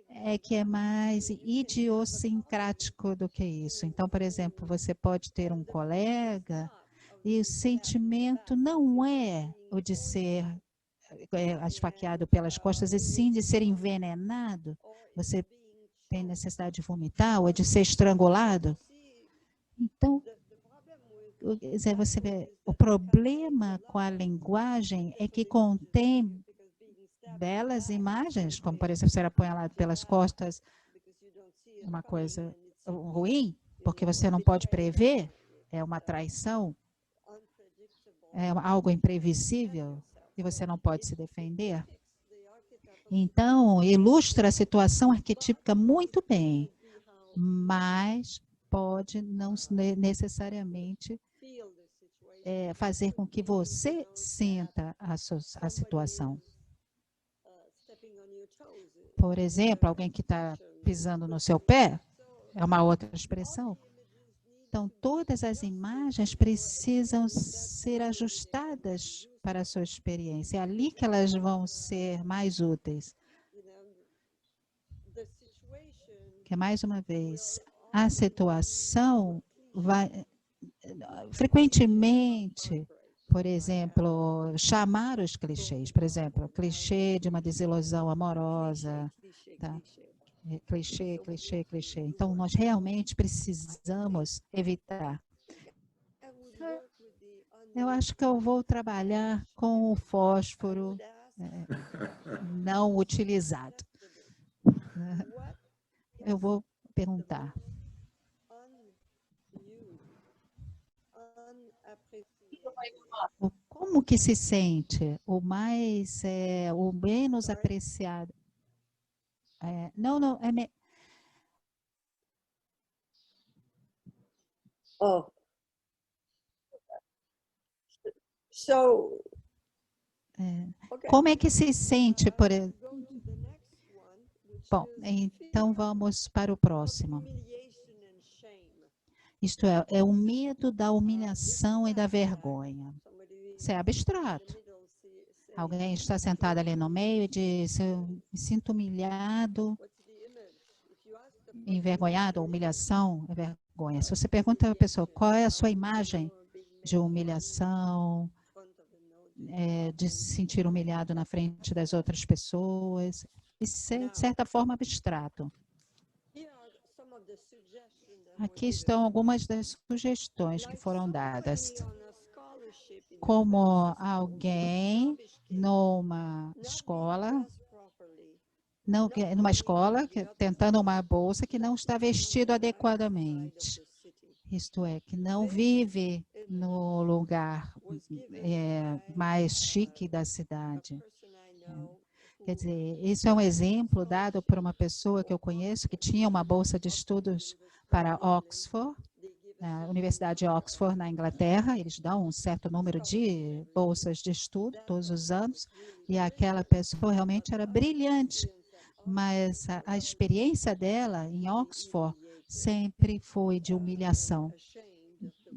é que é mais idiosincrático do que isso. Então, por exemplo, você pode ter um colega e o sentimento não é o de ser esfaqueado pelas costas, e sim de ser envenenado. Você tem necessidade de vomitar ou de ser estrangulado. Então, você vê, o problema com a linguagem é que contém belas imagens, como, por exemplo, ser apunhalado pelas costas, uma coisa ruim, porque você não pode prever, é uma traição, é algo imprevisível, e você não pode se defender. Então, ilustra a situação arquetípica muito bem, mas pode não necessariamente fazer com que você sinta a situação. Por exemplo, alguém que está pisando no seu pé, é uma outra expressão. Então, todas as imagens precisam ser ajustadas para a sua experiência. É ali que elas vão ser mais úteis. Que, mais uma vez, a situação vai, frequentemente, por exemplo, chamar os clichês. Por exemplo, clichê de uma desilusão amorosa, tá? Clichê, clichê, clichê. Então, nós realmente precisamos evitar. Eu acho que eu vou trabalhar com o fósforo não utilizado. Eu vou perguntar. Como que se sente o menos apreciado? Não, Oh. So, como é que se sente, por exemplo? Bom, então vamos para o próximo. Isto é o medo da humilhação e da vergonha. Isso é abstrato. Alguém está sentado ali no meio e diz, eu me sinto humilhado, envergonhado, humilhação é vergonha. Se você pergunta à pessoa qual é a sua imagem de humilhação, de se sentir humilhado na frente das outras pessoas, isso é, de certa forma, abstrato. Aqui estão algumas das sugestões que foram dadas. Como alguém numa escola, tentando uma bolsa que não está vestido adequadamente. Isto é, que não vive no lugar mais chique da cidade. Quer dizer, isso é um exemplo dado por uma pessoa que eu conheço que tinha uma bolsa de estudos para Oxford, a Universidade de Oxford, na Inglaterra. Eles dão um certo número de bolsas de estudo todos os anos, e aquela pessoa realmente era brilhante, mas a experiência dela em Oxford sempre foi de humilhação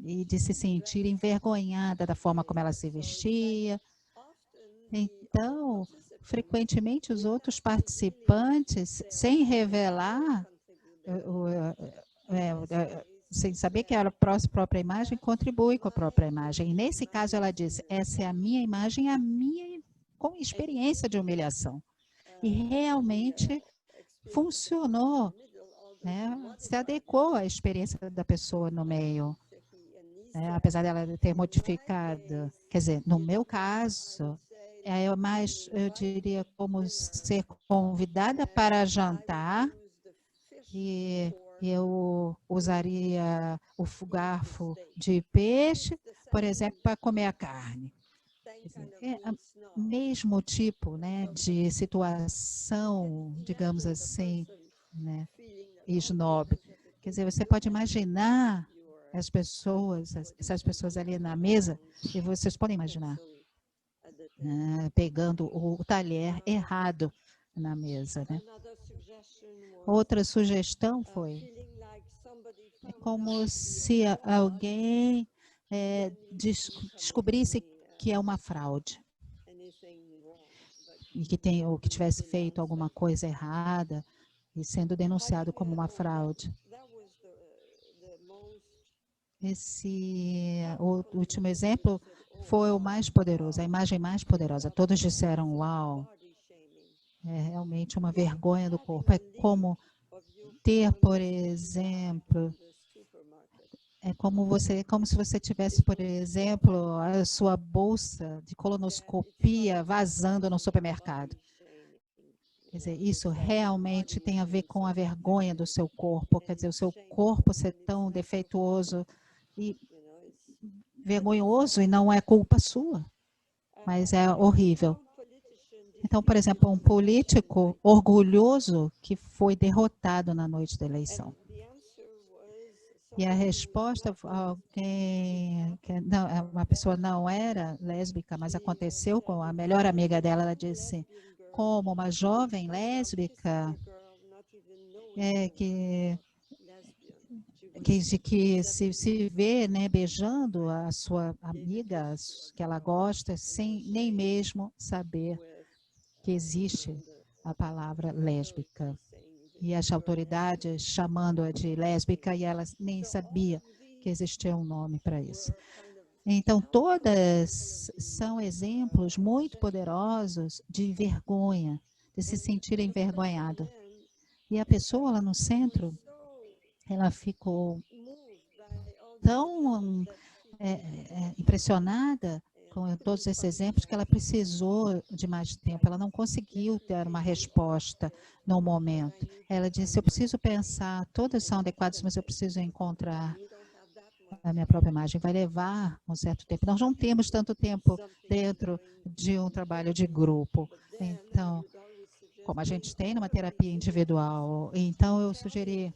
e de se sentir envergonhada da forma como ela se vestia. Então, frequentemente, os outros participantes, sem revelar, sem saber que era a própria imagem, contribui com a própria imagem. E nesse caso, ela diz, essa é a minha imagem, a minha com experiência de humilhação. E realmente funcionou né, se adequou à experiência da pessoa no meio, apesar dela ter modificado. Quer dizer, no meu caso, é mais, eu diria, como ser convidada para jantar, e eu usaria o garfo de peixe, por exemplo, para comer a carne. É o mesmo tipo, né, de situação, digamos assim, né, snob. Quer dizer, você pode imaginar as pessoas, essas pessoas ali na mesa, e vocês podem imaginar, né, pegando o talher errado na mesa, né? Outra sugestão foi, é como se alguém descobrisse que é uma fraude e que tivesse feito alguma coisa errada e sendo denunciado como uma fraude. Esse último exemplo foi o mais poderoso, a imagem mais poderosa. Todos disseram, uau, é realmente uma vergonha do corpo. É como ter, por exemplo, é como se você tivesse, por exemplo, a sua bolsa de colonoscopia vazando no supermercado. Quer dizer, isso realmente tem a ver com a vergonha do seu corpo. Quer dizer, o seu corpo ser tão defeituoso e vergonhoso, e não é culpa sua, mas é horrível. Então, por exemplo, um político orgulhoso que foi derrotado na noite da eleição. E a resposta, alguém, uma pessoa não era lésbica, mas aconteceu com a melhor amiga dela, ela disse, como uma jovem lésbica, que se vê, né, beijando a sua amiga que ela gosta, sem nem mesmo saber que existe a palavra lésbica. E as autoridades chamando-a de lésbica, e ela nem sabia que existia um nome para isso. Então, todas são exemplos muito poderosos de vergonha, de se sentir envergonhado. E a pessoa lá no centro, ela ficou tão impressionada com todos esses exemplos que ela precisou de mais tempo. Ela não conseguiu ter uma resposta no momento. Ela disse, eu preciso pensar, todas são adequadas, mas eu preciso encontrar a minha própria imagem. Vai levar um certo tempo. Nós não temos tanto tempo dentro de um trabalho de grupo. Então, como a gente tem numa terapia individual, então eu sugeri,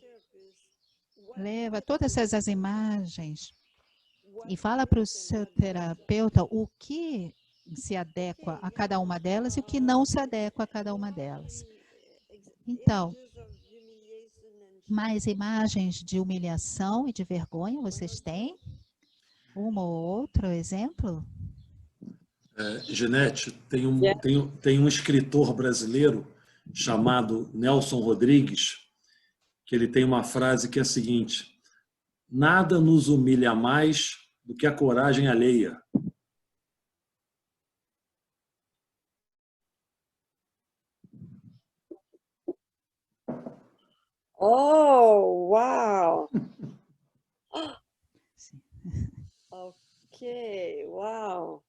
leva todas essas imagens e fala para o seu terapeuta o que se adequa a cada uma delas e o que não se adequa a cada uma delas. Então, mais imagens de humilhação e de vergonha vocês têm? Um ou outro exemplo? Ginete, tem um escritor brasileiro chamado Nelson Rodrigues, que ele tem uma frase que é a seguinte: nada nos humilha mais do que a coragem alheia. Oh, wow. Ok, wow.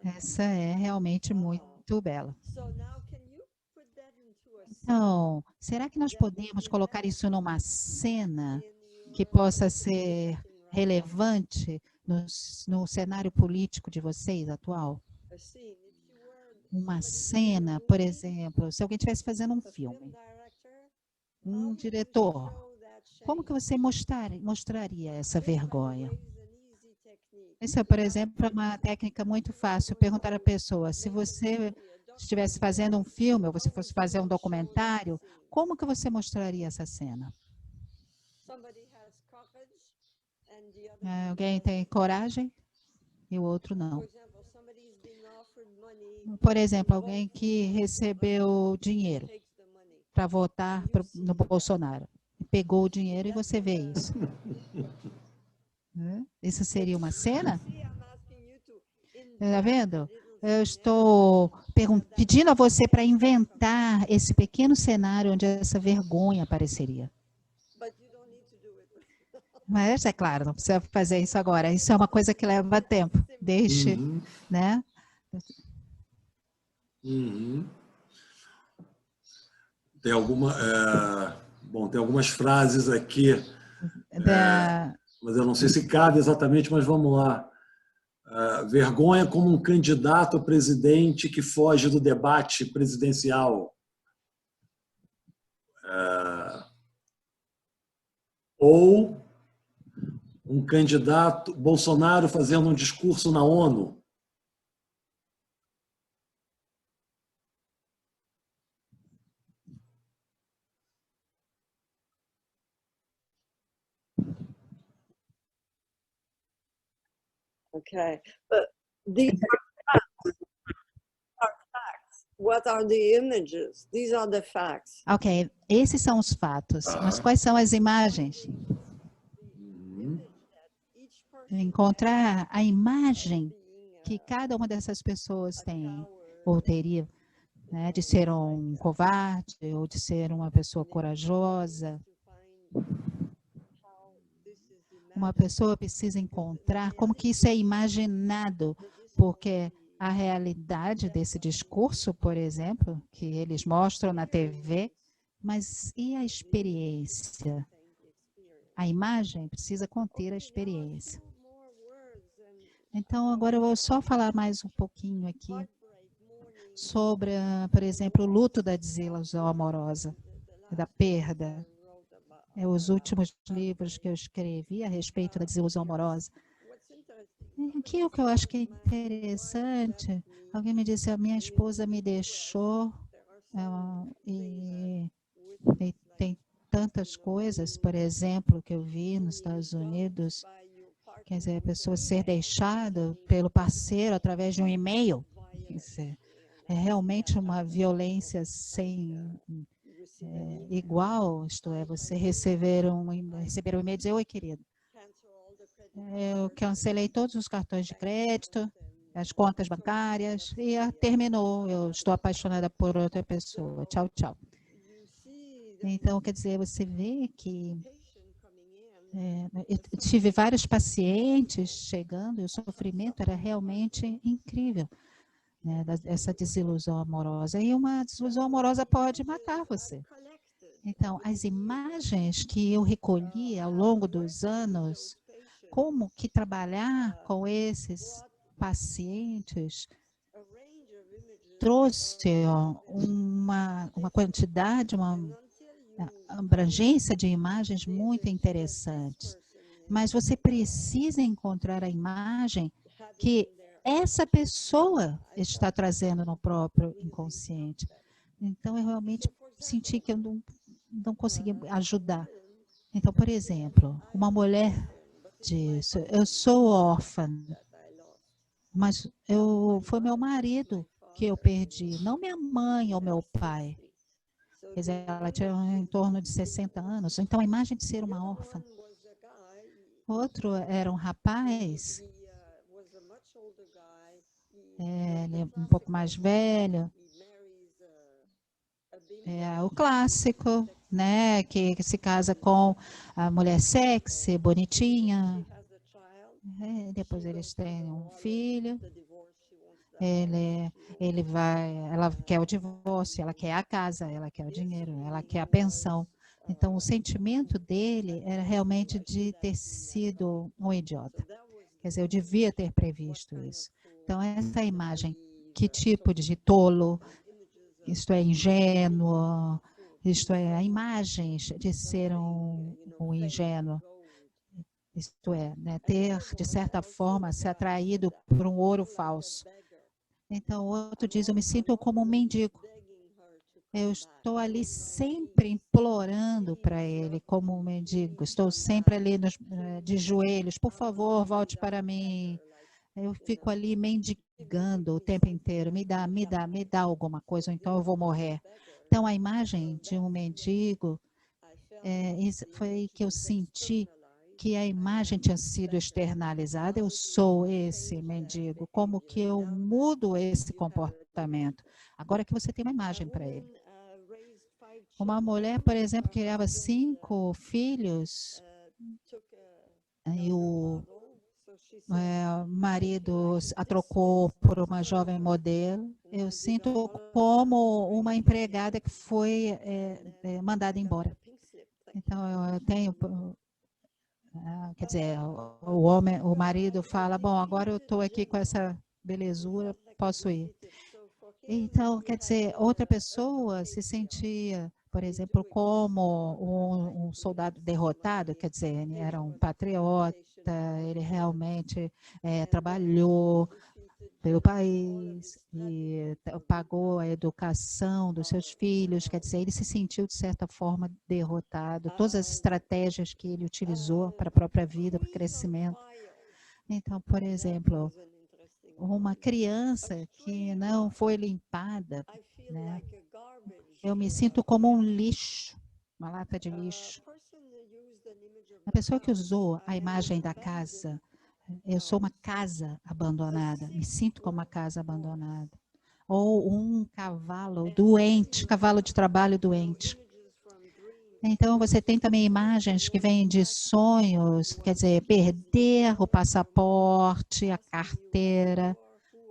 Essa é realmente muito bela. Então, será que nós podemos colocar isso numa cena que possa ser relevante no cenário político de vocês atual? Uma cena, por exemplo, se alguém estivesse fazendo um filme, um diretor, como que você mostraria essa vergonha? Isso, por exemplo, é uma técnica muito fácil. Perguntar à pessoa, se você estivesse fazendo um filme ou você fosse fazer um documentário, como que você mostraria essa cena? Alguém tem coragem e o outro não. Por exemplo, alguém que recebeu dinheiro para votar no Bolsonaro. Pegou o dinheiro e você vê isso. Isso seria uma cena? Está vendo? Eu estou pedindo a você para inventar esse pequeno cenário onde essa vergonha apareceria. Mas, é claro, não precisa fazer isso agora. Isso é uma coisa que leva tempo. Deixe, né? Tem tem algumas frases aqui, mas eu não sei se cabe exatamente, mas vamos lá. Vergonha como um candidato a presidente que foge do debate presidencial. Ou um candidato, Bolsonaro fazendo um discurso na ONU. Okay, but these are facts. What are the images? These are the facts. Ok, esses são os fatos. Mas quais são as imagens? Encontrar a imagem que cada uma dessas pessoas tem, ou teria, né, de ser um covarde, ou de ser uma pessoa corajosa. Uma pessoa precisa encontrar como que isso é imaginado, porque a realidade desse discurso, por exemplo, que eles mostram na TV, mas e a experiência? A imagem precisa conter a experiência. Então, agora eu vou só falar mais um pouquinho aqui sobre, por exemplo, o luto da desilusão amorosa, da perda. Os últimos livros que eu escrevi a respeito da desilusão amorosa. Aqui o que eu acho que é interessante, alguém me disse, a minha esposa me deixou, e tem tantas coisas, por exemplo, que eu vi nos Estados Unidos, quer dizer, a pessoa ser deixada pelo parceiro através de um e-mail. É realmente uma violência sem igual, isto é, você receber um e-mail e dizer, oi, querido, eu cancelei todos os cartões de crédito, as contas bancárias, e terminou, eu estou apaixonada por outra pessoa, tchau, tchau. Então, quer dizer, você vê que eu tive vários pacientes chegando e o sofrimento era realmente incrível, né, essa desilusão amorosa. E uma desilusão amorosa pode matar você. Então, as imagens que eu recolhi ao longo dos anos, como que trabalhar com esses pacientes, trouxe uma quantidade, uma abrangência de imagens muito interessantes. Mas você precisa encontrar a imagem que essa pessoa está trazendo no próprio inconsciente. Então, eu realmente senti que eu não consegui ajudar. Então, por exemplo, uma mulher diz, eu sou órfã, mas foi meu marido que eu perdi, não minha mãe ou meu pai. Quer dizer, ela tinha em torno de 60 anos. Então, a imagem de ser uma órfã. Outro era um rapaz, ele é um pouco mais velho, o clássico, né, que se casa com a mulher sexy, bonitinha. Depois eles têm um filho. Ela quer o divórcio, ela quer a casa, ela quer o dinheiro, ela quer a pensão. Então, o sentimento dele era realmente de ter sido um idiota. Quer dizer, eu devia ter previsto isso. Então, essa imagem, que tipo de tolo, isto é ingênuo, isto é, a imagem de ser um ingênuo, isto é, né, ter, de certa forma, se atraído por um ouro falso. Então, o outro diz, eu me sinto como um mendigo. Eu estou ali sempre implorando para ele como um mendigo. Estou sempre ali de joelhos. Por favor, volte para mim. Eu fico ali mendigando o tempo inteiro. Me dá alguma coisa, ou então eu vou morrer. Então, a imagem de um mendigo, isso foi que eu senti que a imagem tinha sido externalizada. Eu sou esse mendigo. Como que eu mudo esse comportamento? Agora que você tem uma imagem para ele. Uma mulher, por exemplo, que criava 5 filhos, e o marido a trocou por uma jovem modelo. Eu sinto como uma empregada que foi mandada embora. Então, eu tenho... Quer dizer, o marido fala, bom, agora eu estou aqui com essa belezura, posso ir. Então, quer dizer, outra pessoa se sentia, por exemplo, como um soldado derrotado, quer dizer, ele era um patriota, ele realmente trabalhou pelo país e pagou a educação dos seus filhos, quer dizer, ele se sentiu, de certa forma, derrotado. Todas as estratégias que ele utilizou para a própria vida, para o crescimento. Então, por exemplo, uma criança que não foi limpada, né? Eu me sinto como um lixo, uma lata de lixo. A pessoa que usou a imagem da casa, eu sou uma casa abandonada, me sinto como uma casa abandonada. Ou um cavalo doente, cavalo de trabalho doente. Então, você tem também imagens que vêm de sonhos, quer dizer, perder o passaporte, a carteira,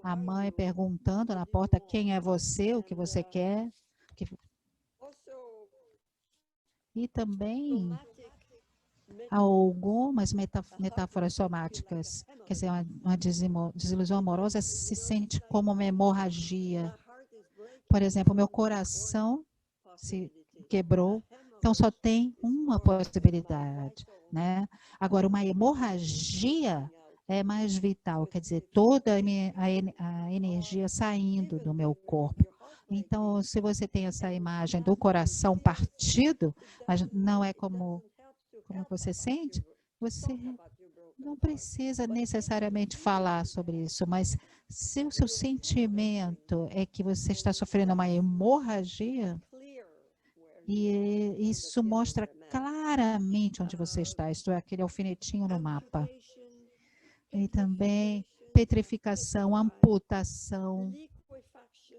a mãe perguntando na porta quem é você, o que você quer. E também algumas metáforas somáticas, quer dizer, uma desilusão amorosa se sente como uma hemorragia. Por exemplo, meu coração se quebrou, então só tem uma possibilidade, né? Agora, uma hemorragia é mais vital, quer dizer, toda a energia saindo do meu corpo. Então, se você tem essa imagem do coração partido, mas não é como você sente, você não precisa necessariamente falar sobre isso, mas se o seu sentimento é que você está sofrendo uma hemorragia, e isso mostra claramente onde você está, isto é, aquele alfinetinho no mapa. E também petrificação, amputação,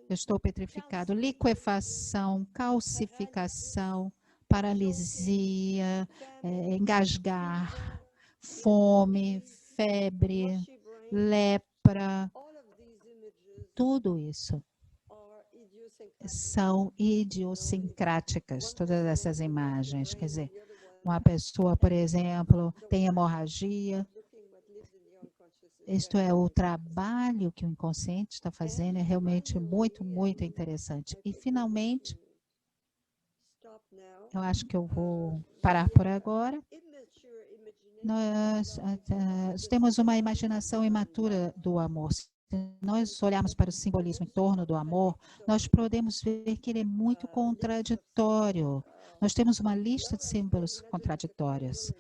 eu estou petrificado, liquefação, calcificação, paralisia, engasgar, fome, febre, lepra, tudo isso são idiosincráticas, todas essas imagens. Quer dizer, uma pessoa, por exemplo, tem hemorragia, isto é, o trabalho que o inconsciente está fazendo é realmente muito, muito interessante. E, finalmente, eu acho que eu vou parar por agora. Nós temos uma imaginação imatura do amor. Se nós olharmos para o simbolismo em torno do amor, nós podemos ver que ele é muito contraditório. Nós temos uma lista de símbolos contraditórios.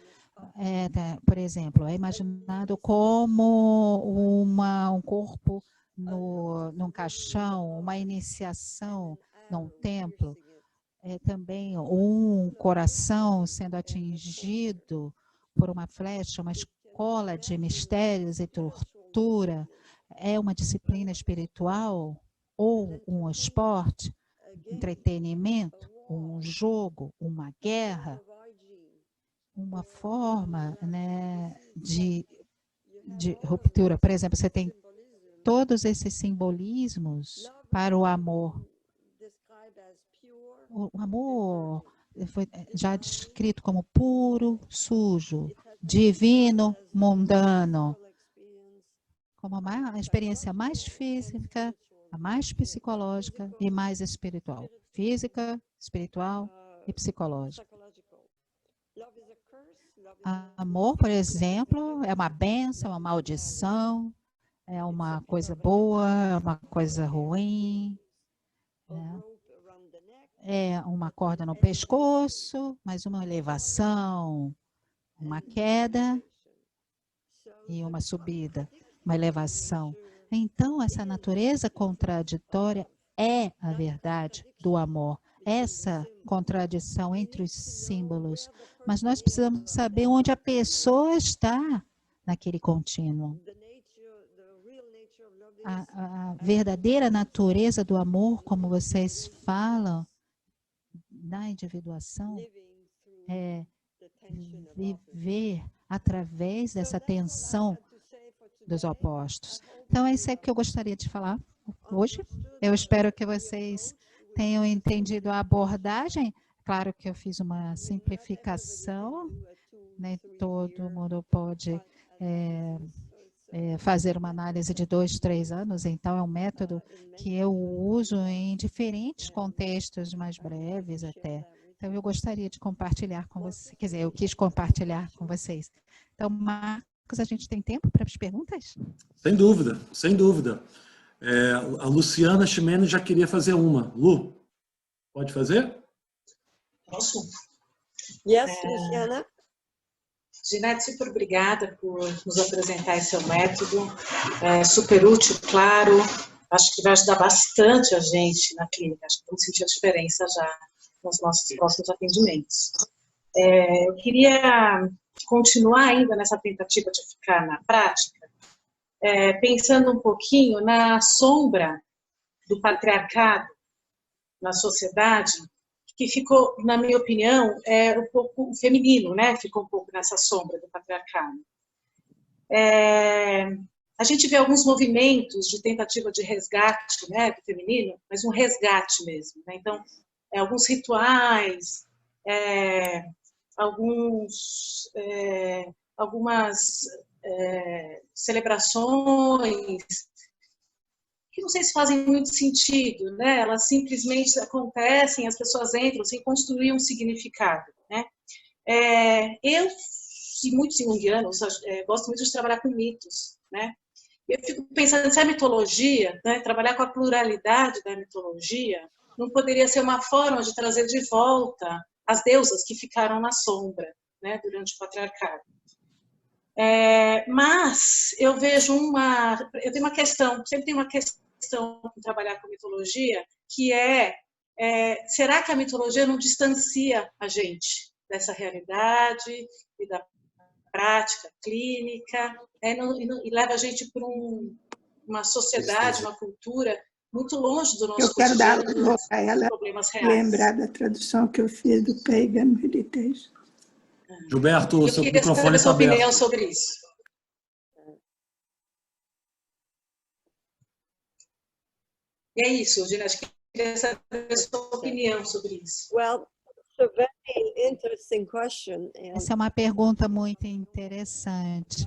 Por exemplo, é imaginado como um corpo num caixão, uma iniciação num templo. É também um coração sendo atingido por uma flecha, uma escola de mistérios e tortura. É uma disciplina espiritual ou um esporte, entretenimento, um jogo, uma guerra, uma forma, né, de ruptura. Por exemplo, você tem todos esses simbolismos para o amor. O amor foi já descrito como puro, sujo, divino, mundano, como a experiência mais física, a mais psicológica e mais espiritual. Física, espiritual e psicológica. Amor, por exemplo, é uma bênção, uma maldição, é uma coisa boa, é uma coisa ruim. Né? É uma corda no pescoço, mas uma elevação, uma queda e uma subida, uma elevação. Então, essa natureza contraditória é a verdade do amor. essa contradição entre os símbolos, mas nós precisamos saber onde a pessoa está naquele contínuo. A verdadeira natureza do amor, como vocês falam, na individuação, é viver através dessa tensão dos opostos. Então, é isso aí que eu gostaria de falar hoje. Eu espero que vocês tenham entendido a abordagem. Claro que eu fiz uma simplificação, nem todo mundo pode fazer uma análise de 2, 3 anos, então é um método que eu uso em diferentes contextos mais breves até. Então, eu gostaria de compartilhar com vocês, quer dizer, eu quis compartilhar com vocês. Então, Marcos, a gente tem tempo para as perguntas? Sem dúvida, sem dúvida. A Luciana Ximenes já queria fazer uma. Lu, pode fazer? Posso? Yes, Luciana. Ginete, super obrigada por nos apresentar esse seu método. É super útil, claro. Acho que vai ajudar bastante a gente na clínica. Acho que vamos sentir a diferença já nos nossos próximos atendimentos. Eu queria continuar ainda nessa tentativa de ficar na prática, pensando um pouquinho na sombra do patriarcado na sociedade, que ficou, na minha opinião, um pouco feminino, né? Ficou um pouco nessa sombra do patriarcado. A gente vê alguns movimentos de tentativa de resgate, né, do feminino, mas um resgate mesmo, né? Então, alguns rituais, algumas celebrações que não sei se fazem muito sentido, né? Elas simplesmente acontecem, as pessoas entram sem construir um significado, né? Eu, e muitos junguianos, gosto muito de trabalhar com mitos, né? Eu fico pensando se a mitologia, né, trabalhar com a pluralidade da mitologia, não poderia ser uma forma de trazer de volta as deusas que ficaram na sombra, né, durante o patriarcado. Mas eu vejo eu tenho uma questão, sempre tem uma questão em trabalhar com mitologia, que será que a mitologia não distancia a gente dessa realidade e da prática clínica, e leva a gente para uma sociedade, uma cultura muito longe do nosso cotidiano, Eu quero dar a ela problemas reais. Lembrar da tradução que eu fiz do Pagan Meditation. Gilberto, o seu microfone está aberto. Opinião sobre isso. E é isso, Gina, acho que eu queria saber a sua opinião sobre isso. Well, it's a very interesting question. Essa é uma pergunta muito interessante.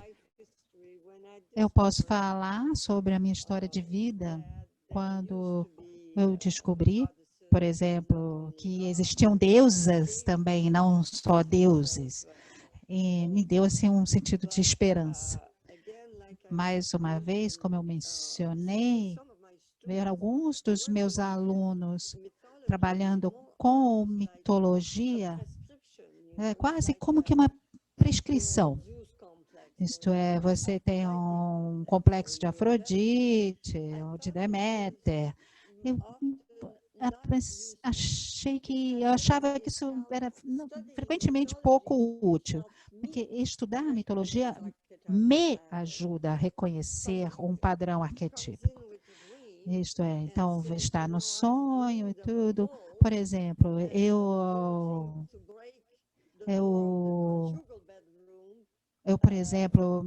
Eu posso falar sobre a minha história de vida quando eu descobri, por exemplo, que existiam deusas também, não só deuses. E me deu assim um sentido de esperança. Mais uma vez, como eu mencionei, ver alguns dos meus alunos trabalhando com mitologia, quase como que uma prescrição. Isto é, você tem um complexo de Afrodite, ou de Deméter. Eu achava que isso era frequentemente pouco útil, porque estudar a mitologia me ajuda a reconhecer um padrão arquetípico. Isto é, então, estar no sonho e tudo. Por exemplo, eu por exemplo,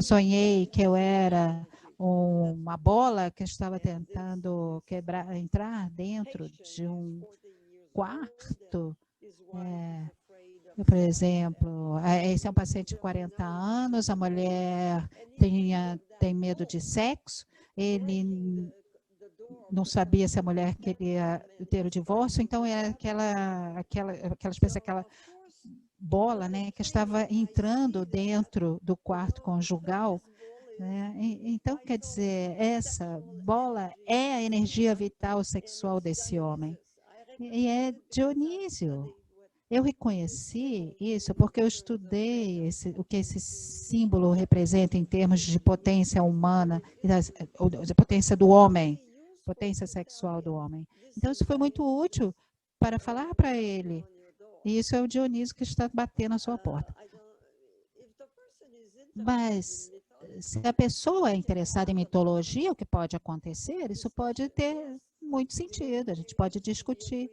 sonhei que eu era uma bola que estava tentando entrar dentro de um quarto. Por exemplo, esse é um paciente de 40 anos, a mulher tem medo de sexo, ele não sabia se a mulher queria ter o divórcio, então é aquela bola, né, que estava entrando dentro do quarto conjugal. Né? Então, quer dizer, essa bola é a energia vital sexual desse homem. E é Dionísio. Eu reconheci isso porque eu estudei o que esse símbolo representa em termos de potência humana, de potência do homem, potência sexual do homem. Então, isso foi muito útil para falar para ele. E isso é o Dionísio que está batendo na sua porta. Mas se a pessoa é interessada em mitologia, o que pode acontecer, isso pode ter muito sentido. A gente pode discutir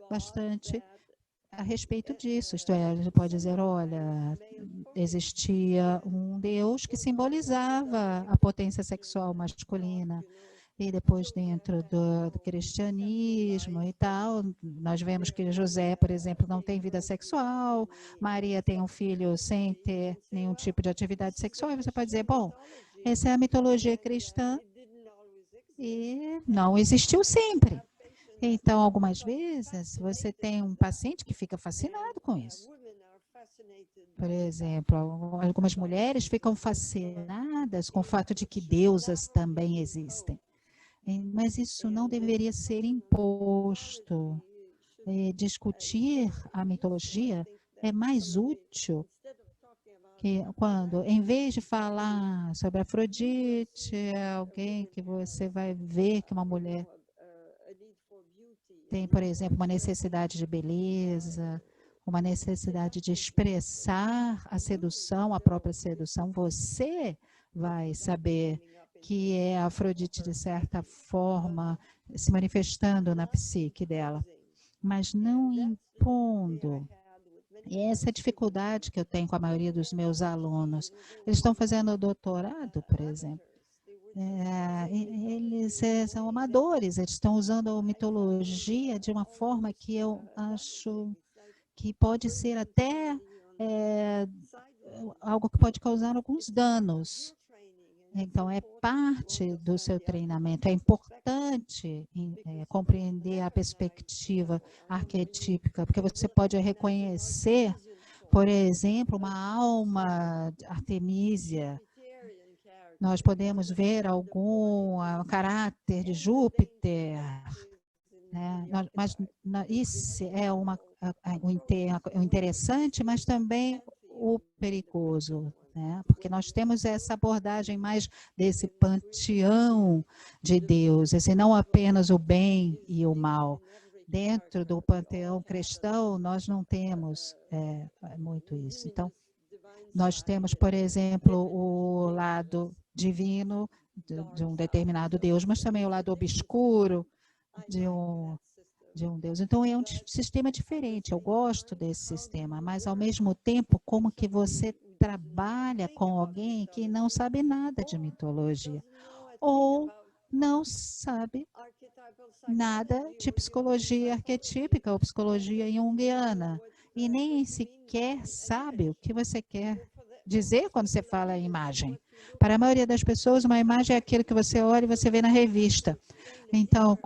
bastante a respeito disso. Isto é, a gente pode dizer, olha, existia um Deus que simbolizava a potência sexual masculina. E depois, dentro do cristianismo e tal, nós vemos que José, por exemplo, não tem vida sexual, Maria tem um filho sem ter nenhum tipo de atividade sexual, e você pode dizer, bom, essa é a mitologia cristã e não existiu sempre. Então, algumas vezes, você tem um paciente que fica fascinado com isso. Por exemplo, algumas mulheres ficam fascinadas com o fato de que deusas também existem. Mas isso não deveria ser imposto. Discutir a mitologia é mais útil que quando, em vez de falar sobre Afrodite, alguém que você vai ver que uma mulher tem, por exemplo, uma necessidade de beleza, uma necessidade de expressar a sedução, a própria sedução, você vai saber que é a Afrodite, de certa forma, se manifestando na psique dela, mas não impondo. E essa é a dificuldade que eu tenho com a maioria dos meus alunos. Eles estão fazendo doutorado, por exemplo. Eles são amadores, eles estão usando a mitologia de uma forma que eu acho que pode ser até algo que pode causar alguns danos. Então, é parte do seu treinamento. É importante compreender a perspectiva arquetípica, porque você pode reconhecer, por exemplo, uma alma artemísia. Nós podemos ver algum caráter de Júpiter, né? Mas isso é o interessante, mas também o perigoso. Porque nós temos essa abordagem mais desse panteão de deuses, e não apenas o bem e o mal. Dentro do panteão cristão, nós não temos muito isso. Então, nós temos, por exemplo, o lado divino de um determinado Deus, mas também o lado obscuro de um Deus. Então, é um sistema diferente. Eu gosto desse sistema, mas, ao mesmo tempo, como que você trabalha com alguém que não sabe nada de mitologia ou não sabe nada de psicologia arquetípica ou psicologia junguiana e nem sequer sabe o que você quer dizer quando você fala em imagem. Para a maioria das pessoas, uma imagem é aquilo que você olha e você vê na revista. Então,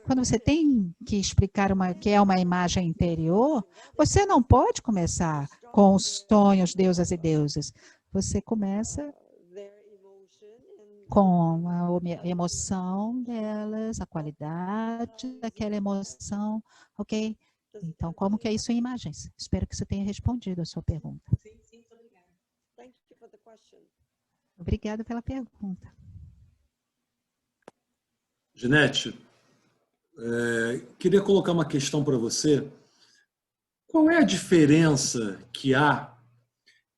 quando você tem que explicar que é uma imagem interior, você não pode começar com os sonhos, deusas e deuses. Você começa com a emoção delas, a qualidade daquela emoção, ok? Então, como que é isso em imagens? Espero que isso tenha respondido a sua pergunta. Sim, obrigada. Obrigada pela pergunta. Ginete, queria colocar uma questão para você. Qual é a diferença que há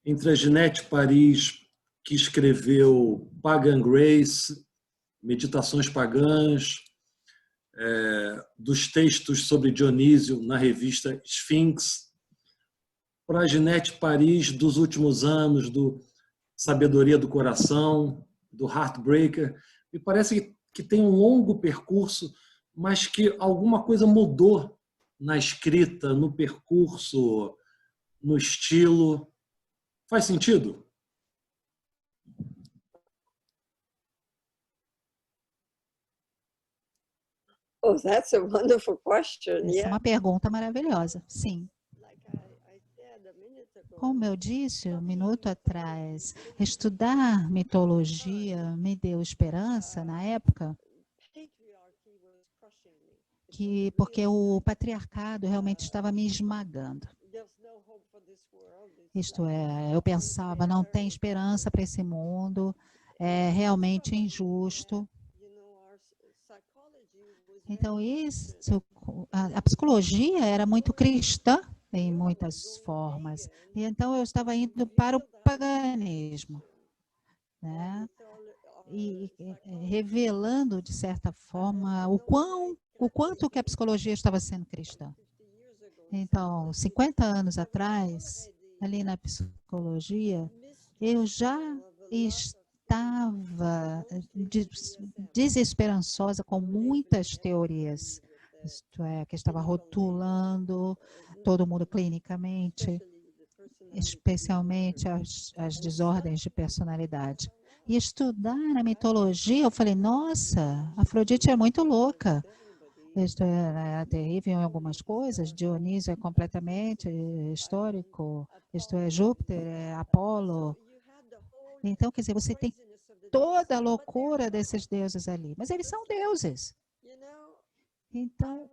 entre a Ginete Paris, que escreveu Pagan Grace, Meditações Pagãs, dos textos sobre Dionísio na revista Sphinx, para a Ginete Paris dos últimos anos, do Sabedoria do Coração, do Heartbreaker? Me parece que tem um longo percurso, mas que alguma coisa mudou na escrita, no percurso, no estilo. Faz sentido? Oh, that's a wonderful question. Essa é uma pergunta maravilhosa, sim. Como eu disse um minuto atrás, estudar mitologia me deu esperança na época, porque o patriarcado realmente estava me esmagando. Isto é, eu pensava, não tem esperança para esse mundo, é realmente injusto. Então, isso a psicologia era muito cristã em muitas formas. E então eu estava indo para o paganismo, né? E revelando, de certa forma, o quanto que a psicologia estava sendo cristã. Então, 50 anos atrás, ali na psicologia, eu já estava desesperançosa com muitas teorias, isto é, que estava rotulando todo mundo clinicamente, especialmente as desordens de personalidade. E estudar a mitologia, eu falei, nossa, Afrodite é muito louca. Isto é terrível em algumas coisas, Dionísio é completamente histórico, isto é Júpiter, é Apolo. Então, quer dizer, você tem toda a loucura desses deuses ali, mas eles são deuses. Então,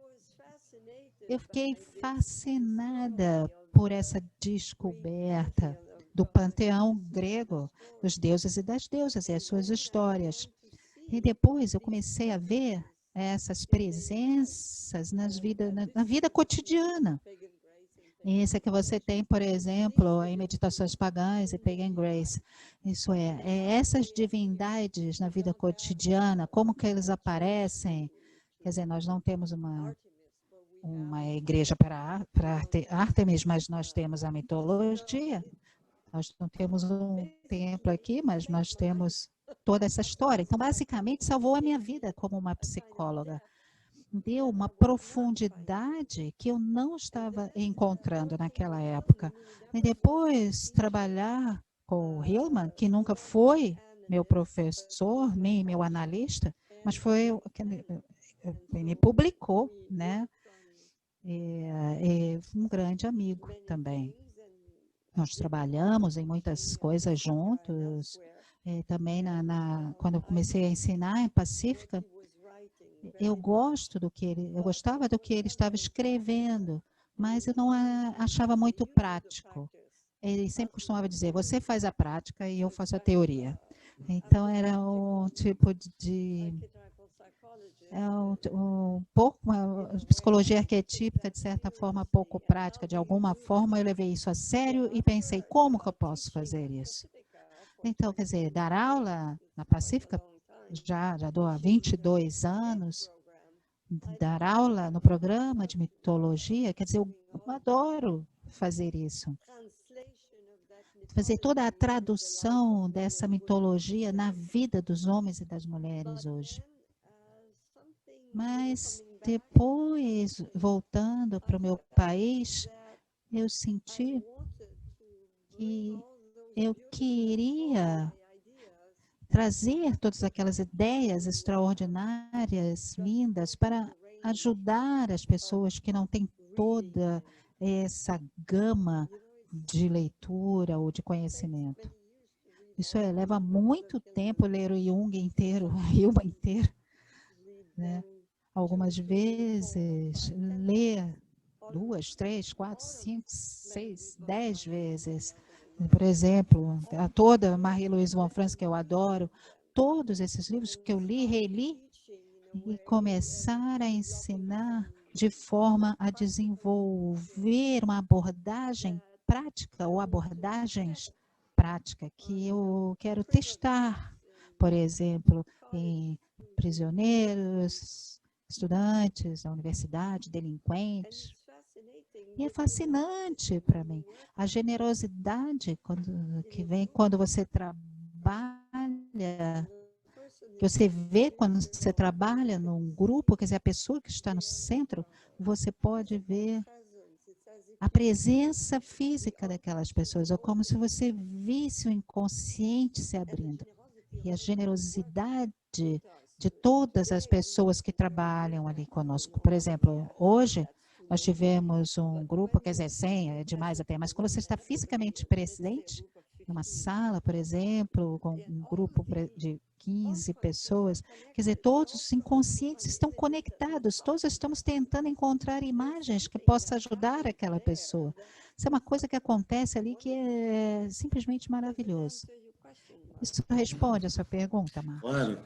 eu fiquei fascinada por essa descoberta do panteão grego, dos deuses e das deusas e as suas histórias. E depois eu comecei a ver essas presenças na vida cotidiana. Isso é que você tem, por exemplo, em Meditações Pagãs e Pagan Grace. Isso é essas divindades na vida cotidiana, como que eles aparecem. Quer dizer, nós não temos uma igreja para Ártemis, mas nós temos a mitologia. Nós não temos um templo aqui, mas nós temos toda essa história. Então, basicamente, salvou a minha vida como uma psicóloga. Deu uma profundidade que eu não estava encontrando naquela época. E depois, trabalhar com o Hillman, que nunca foi meu professor, nem meu analista, mas foi o que me publicou, né? E um grande amigo também. Nós trabalhamos em muitas coisas juntos. Também quando eu comecei a ensinar em Pacífica, eu gostava do que ele estava escrevendo, mas eu não achava muito prático. Ele sempre costumava dizer, você faz a prática e eu faço a teoria. Então era um tipo uma psicologia arquetípica, de certa forma, pouco prática. De alguma forma, eu levei isso a sério e pensei, como que eu posso fazer isso? Então, quer dizer, dar aula na Pacífica, já dou há 22 anos, dar aula no programa de mitologia, quer dizer, eu adoro fazer isso. Fazer toda a tradução dessa mitologia na vida dos homens e das mulheres hoje. Mas depois, voltando para o meu país, eu senti que eu queria trazer todas aquelas ideias extraordinárias, lindas, para ajudar as pessoas que não têm toda essa gama de leitura ou de conhecimento. Isso leva muito tempo ler o Jung inteiro, Hilma inteiro, né? Algumas vezes, ler 2, 3, 4, 5, 6, 10 vezes. Por exemplo, toda Marie-Louise von Franz, que eu adoro, todos esses livros que eu li, reli, e começar a ensinar de forma a desenvolver uma abordagem prática ou abordagens práticas que eu quero testar, por exemplo, em prisioneiros, estudantes da universidade, delinquentes. E é fascinante para mim a generosidade que vem quando você trabalha, que você vê quando você trabalha num grupo, quer dizer, a pessoa que está no centro, você pode ver a presença física daquelas pessoas, ou como se você visse o inconsciente se abrindo. E a generosidade de todas as pessoas que trabalham ali conosco. Por exemplo, hoje nós tivemos um grupo, quer dizer, 100 é demais até, mas quando você está fisicamente presente, numa sala, por exemplo, com um grupo de 15 pessoas, quer dizer, todos os inconscientes estão conectados, todos estamos tentando encontrar imagens que possam ajudar aquela pessoa. Isso é uma coisa que acontece ali que é simplesmente maravilhoso. Isso responde a sua pergunta, Marcos? Claro.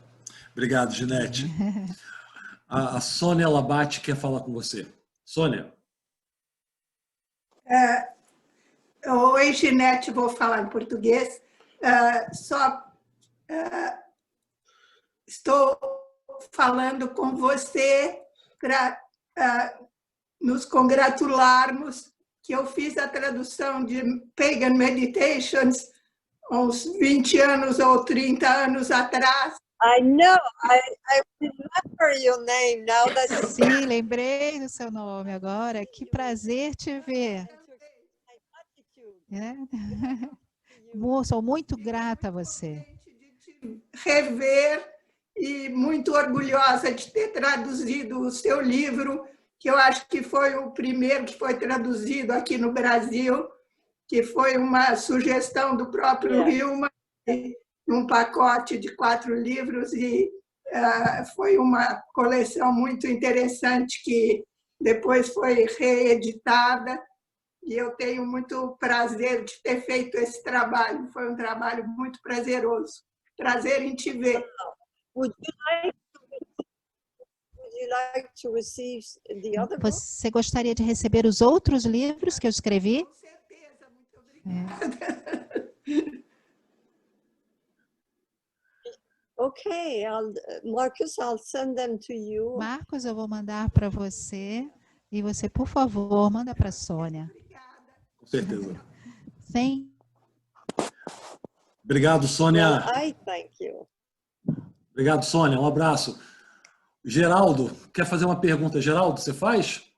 Obrigado, Ginete. A Sônia Labate quer falar com você. Sônia. Oi, Ginete, vou falar em português. Estou falando com você para nos congratularmos que eu fiz a tradução de Pagan Meditations uns 20 anos ou 30 anos atrás. I know. I remember your name now that you Sim, lembrei do seu nome agora. Que prazer te ver. É? Sou muito grata a você. Rever e muito orgulhosa de ter traduzido o seu livro, que eu acho que foi o primeiro que foi traduzido aqui no Brasil, que foi uma sugestão do próprio Hillman, um pacote de 4 livros, e foi uma coleção muito interessante que depois foi reeditada, e eu tenho muito prazer de ter feito esse trabalho. Foi um trabalho muito prazeroso. Prazer em te ver. would you like to receive the other book? Você gostaria de receber os outros livros que eu escrevi? Com certeza, muito obrigada. Okay, Marcus, I'll send them to you. Marcos, eu vou mandar para você. E você, por favor, manda para a Sônia. Com certeza. Obrigado, Well, Sônia. I thank you. Obrigado, Sônia. Um abraço. Geraldo, quer fazer uma pergunta? Geraldo, você faz?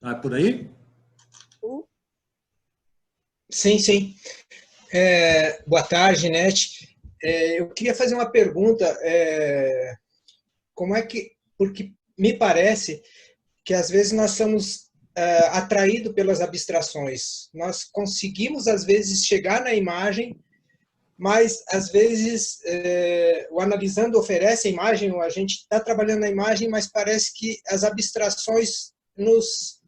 Ah, por aí? Sim, sim. Boa tarde, Ginete. Eu queria fazer uma pergunta. Como é que... Porque me parece que, às vezes, nós somos atraídos pelas abstrações. Nós conseguimos, às vezes, chegar na imagem, mas, às vezes, o analisando oferece a imagem, ou a gente está trabalhando na imagem, mas parece que as abstrações nos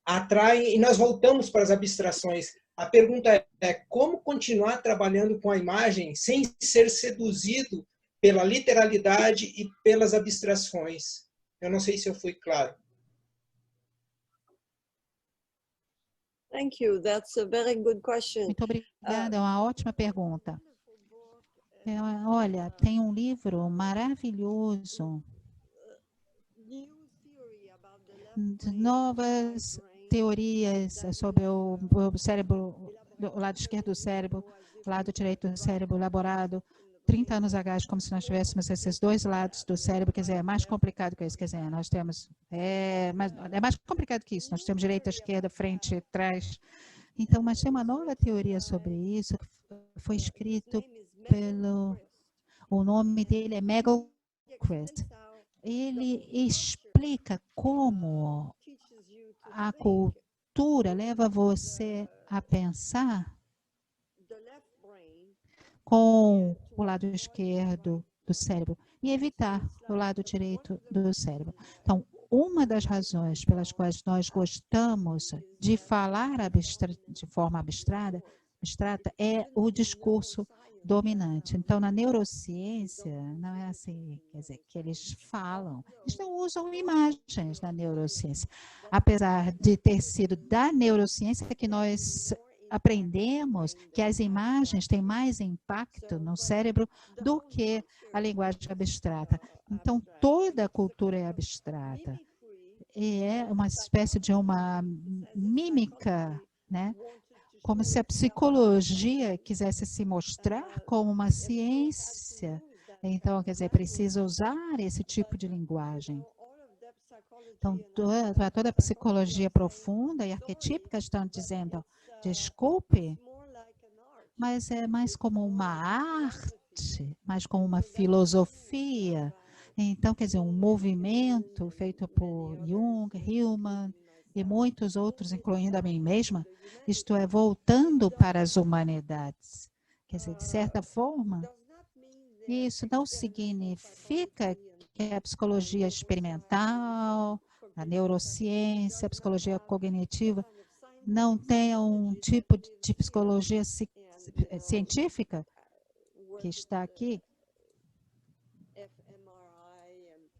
atraem e nós voltamos para as abstrações. A pergunta é como continuar trabalhando com a imagem sem ser seduzido pela literalidade e pelas abstrações? Eu não sei se eu fui claro. Thank you. That's a very good question. Muito obrigada, é uma ótima pergunta. Olha, tem um livro maravilhoso, de novas teorias sobre o cérebro, o lado esquerdo do cérebro, o lado direito do cérebro, elaborado 30 anos atrás, como se nós tivéssemos esses dois lados do cérebro. Quer dizer, é mais complicado que isso. Quer dizer, nós temos... É mais complicado que isso. Nós temos direita, esquerda, frente, trás. Então, mas tem uma nova teoria sobre isso, que foi escrito pelo... O nome dele é Megalquist. Ele explica como a cultura leva você a pensar com o lado esquerdo do cérebro e evitar o lado direito do cérebro. Então, uma das razões pelas quais nós gostamos de falar de forma abstrata é o discurso dominante. Então, na neurociência, não é assim, quer dizer, que eles falam. Eles não usam imagens na neurociência. Apesar de ter sido da neurociência que nós aprendemos que as imagens têm mais impacto no cérebro do que a linguagem abstrata. Então, toda a cultura é abstrata. E é uma espécie de uma mímica, né? Como se a psicologia quisesse se mostrar como uma ciência. Então, quer dizer, precisa usar esse tipo de linguagem. Então, toda a psicologia profunda e arquetípica estão dizendo, desculpe, mas é mais como uma arte, mais como uma filosofia. Então, quer dizer, um movimento feito por Jung, Hillman e muitos outros, incluindo a mim mesma, isto é, voltando para as humanidades. Quer dizer, de certa forma, isso não significa que a psicologia experimental, a neurociência, a psicologia cognitiva, não tenha um tipo de psicologia científica que está aqui.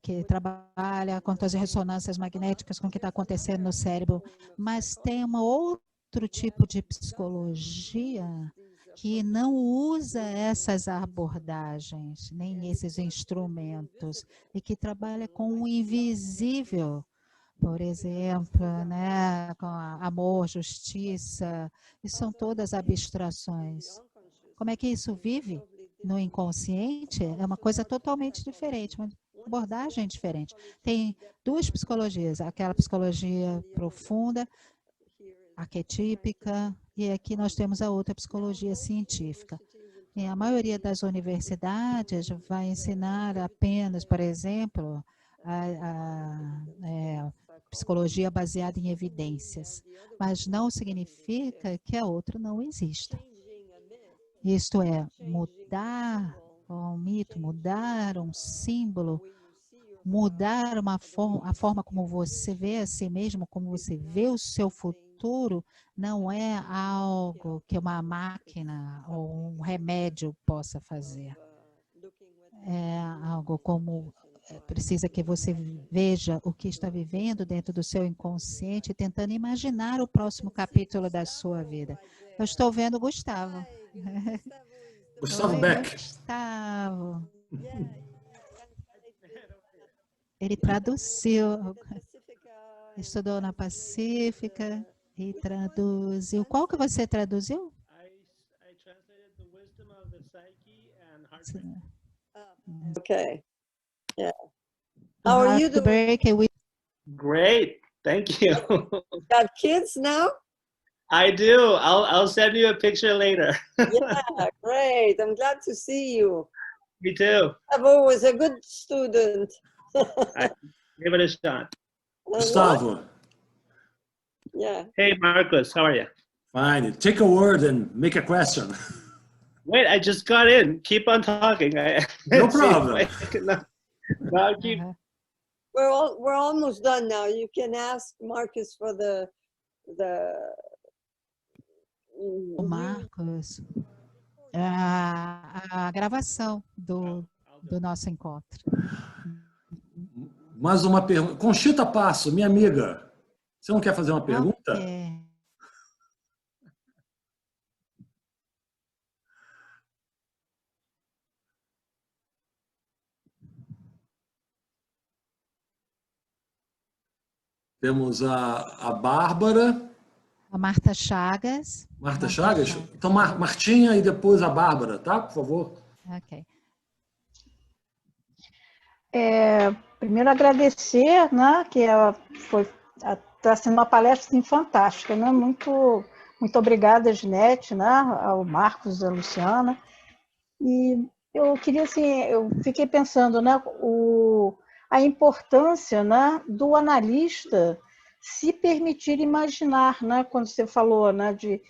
que trabalha com as ressonâncias magnéticas, com o que está acontecendo no cérebro, mas tem um outro tipo de psicologia que não usa essas abordagens, nem esses instrumentos, e que trabalha com o invisível, por exemplo, né, com amor, justiça, e são todas abstrações. Como é que isso vive no inconsciente? É uma coisa totalmente diferente, uma abordagem diferente. Tem duas psicologias, aquela psicologia profunda, arquetípica, e aqui nós temos a outra psicologia científica. E a maioria das universidades vai ensinar apenas, por exemplo, psicologia baseada em evidências, mas não significa que a outra não exista. Isto é, mudar um mito, mudar um símbolo, mudar a forma como você vê a si mesmo, como você vê o seu futuro, não é algo que uma máquina ou um remédio possa fazer. É algo como precisa que você veja o que está vivendo dentro do seu inconsciente, tentando imaginar o próximo capítulo da sua vida. Eu estou vendo o Gustavo. Gustavo Oi, Beck. Gustavo. Ele traduziu, estudou na Pacífica e traduziu. Qual que você traduziu? Okay. Yeah. How are you doing? Great, thank you. Got kids now? I do. I'll send you a picture later. Yeah, great. I'm glad to see you. Me too. Gustavo was a good student. I give it a shot. Gustavo. Yeah. Hey, Marcus, how are you? Fine. Take a word and make a question. Wait, I just got in. Keep on talking. No problem. I'll keep. We're almost done now. You can ask Marcus for the O Marcos, a gravação do nosso encontro. Mais uma pergunta. Conchita Passo, minha amiga, você não quer fazer uma pergunta? Okay. Temos a Bárbara. A Marta Chagas. Marta Chagas? Então, Martinha e depois a Bárbara, tá? Por favor. Ok. Primeiro agradecer, né, que está sendo uma palestra assim, fantástica, né? Muito obrigada, Ginete, né, ao Marcos, a Luciana. E eu queria, assim, eu fiquei pensando, né, a importância, né, do analista se permitir imaginar, né, quando você falou, né, de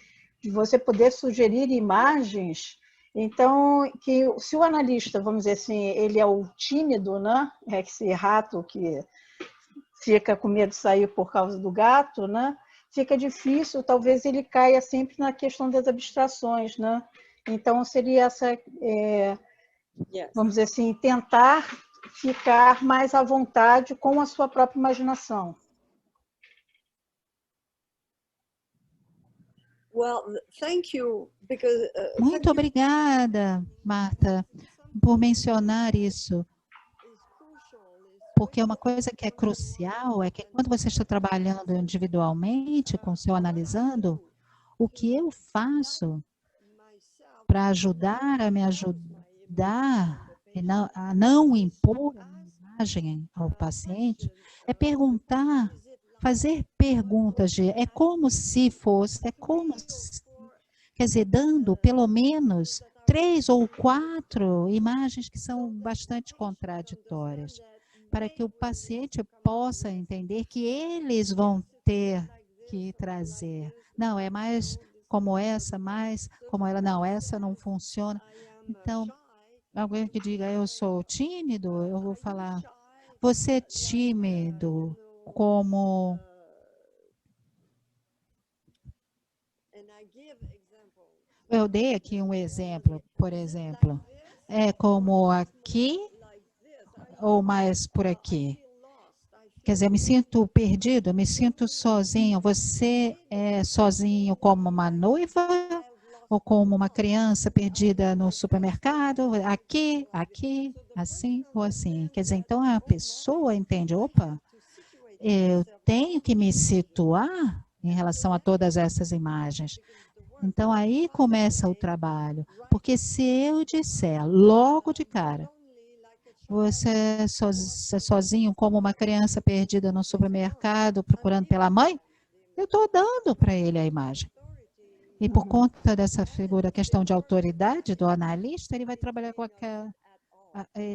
você poder sugerir imagens. Então, que se o analista, vamos dizer assim, ele é o tímido, né, é esse rato que fica com medo de sair por causa do gato, né, fica difícil, talvez ele caia sempre na questão das abstrações, né. Então, seria essa, vamos dizer assim, tentar ficar mais à vontade com a sua própria imaginação. Well, thank you, because, Muito obrigada, Marta, por mencionar isso. Porque uma coisa que é crucial é que quando você está trabalhando individualmente, com o seu analisando, o que eu faço para ajudar a me ajudar a não impor a imagem ao paciente é perguntar, fazer perguntas é como se fosse, quer dizer, dando pelo menos 3 ou 4 imagens que são bastante contraditórias, para que o paciente possa entender que eles vão ter que trazer. Não, é mais como essa, mais como ela. Não, essa não funciona. Então, alguém que diga, eu sou tímido, eu vou falar, você é tímido como... Eu dei aqui um exemplo, por exemplo, é como aqui, ou mais por aqui? Quer dizer, eu me sinto perdido, eu me sinto sozinho. Você é sozinho como uma noiva ou como uma criança perdida no supermercado? Aqui, aqui, assim ou assim? Quer dizer, então a pessoa entende, opa, eu tenho que me situar em relação a todas essas imagens. Então aí começa o trabalho, porque se eu disser logo de cara, você é sozinho como uma criança perdida no supermercado procurando pela mãe, eu estou dando para ele a imagem. E por conta dessa figura, questão de autoridade do analista, ele vai trabalhar com aquela...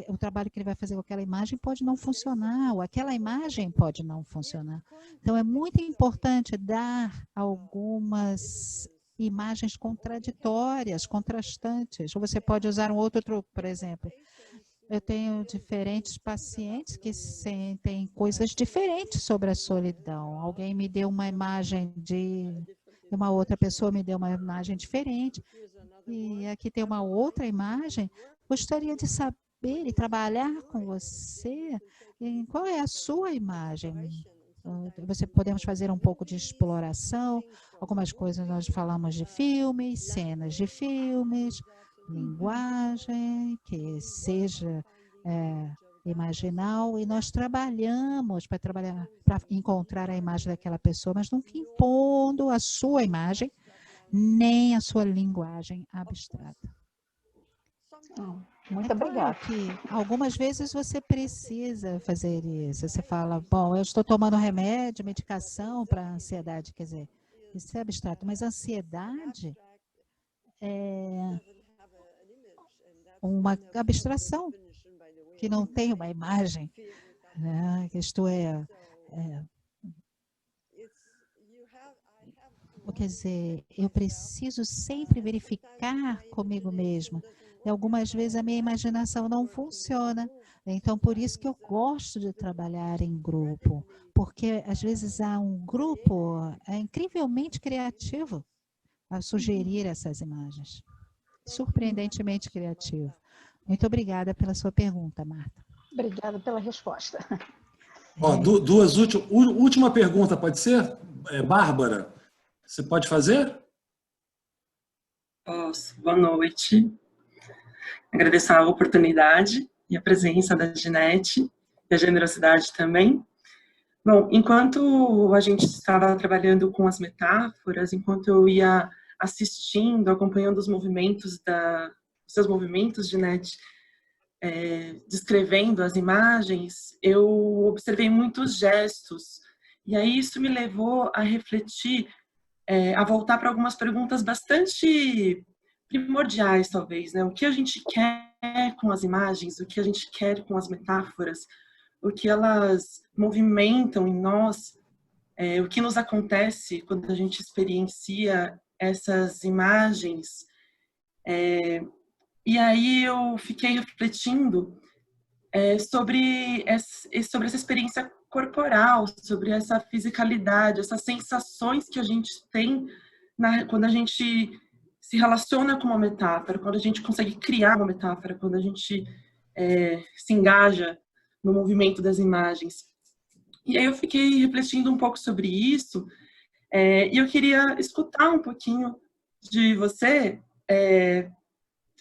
o trabalho que ele vai fazer com aquela imagem pode não funcionar, ou aquela imagem pode não funcionar. Então, é muito importante dar algumas imagens contraditórias, contrastantes. Ou você pode usar um outro truque, por exemplo. Eu tenho diferentes pacientes que sentem coisas diferentes sobre a solidão. Alguém me deu uma imagem de... uma outra pessoa me deu uma imagem diferente. E aqui tem uma outra imagem. Gostaria de saber e trabalhar com você em qual é a sua imagem. Podemos fazer um pouco de exploração. Algumas coisas nós falamos de filmes, cenas de filmes, linguagem que seja imaginal, e nós trabalhamos para encontrar a imagem daquela pessoa, mas nunca impondo a sua imagem nem a sua linguagem abstrata. Muito obrigada. Que algumas vezes você precisa fazer isso. Você fala, bom, eu estou tomando remédio, medicação para ansiedade, quer dizer, isso é abstrato, mas a ansiedade é uma abstração que não tem uma imagem, né? Isto quer dizer, eu preciso sempre verificar comigo mesma. E algumas vezes a minha imaginação não funciona. Então, por isso que eu gosto de trabalhar em grupo, porque às vezes há um grupo incrivelmente criativo a sugerir essas imagens. Surpreendentemente criativo. Muito obrigada pela sua pergunta, Marta. Obrigada pela resposta. Ó, última pergunta, pode ser? Bárbara, você pode fazer? Posso. Boa noite. Agradeço a oportunidade e a presença da Ginete e a generosidade também. Bom, enquanto a gente estava trabalhando com as metáforas, enquanto eu ia assistindo, acompanhando os movimentos seus movimentos, Ginete, descrevendo as imagens, eu observei muitos gestos, e aí isso me levou a refletir, a voltar para algumas perguntas bastante primordiais, talvez, né? O que a gente quer com as imagens, o que a gente quer com as metáforas, o que elas movimentam em nós, o que nos acontece quando a gente experiencia essas imagens. E aí eu fiquei refletindo sobre essa experiência corporal, sobre essa fisicalidade, essas sensações que a gente tem quando a gente se relaciona com uma metáfora, quando a gente consegue criar uma metáfora, quando a gente se engaja no movimento das imagens. E aí eu fiquei refletindo um pouco sobre isso, e eu queria escutar um pouquinho de você,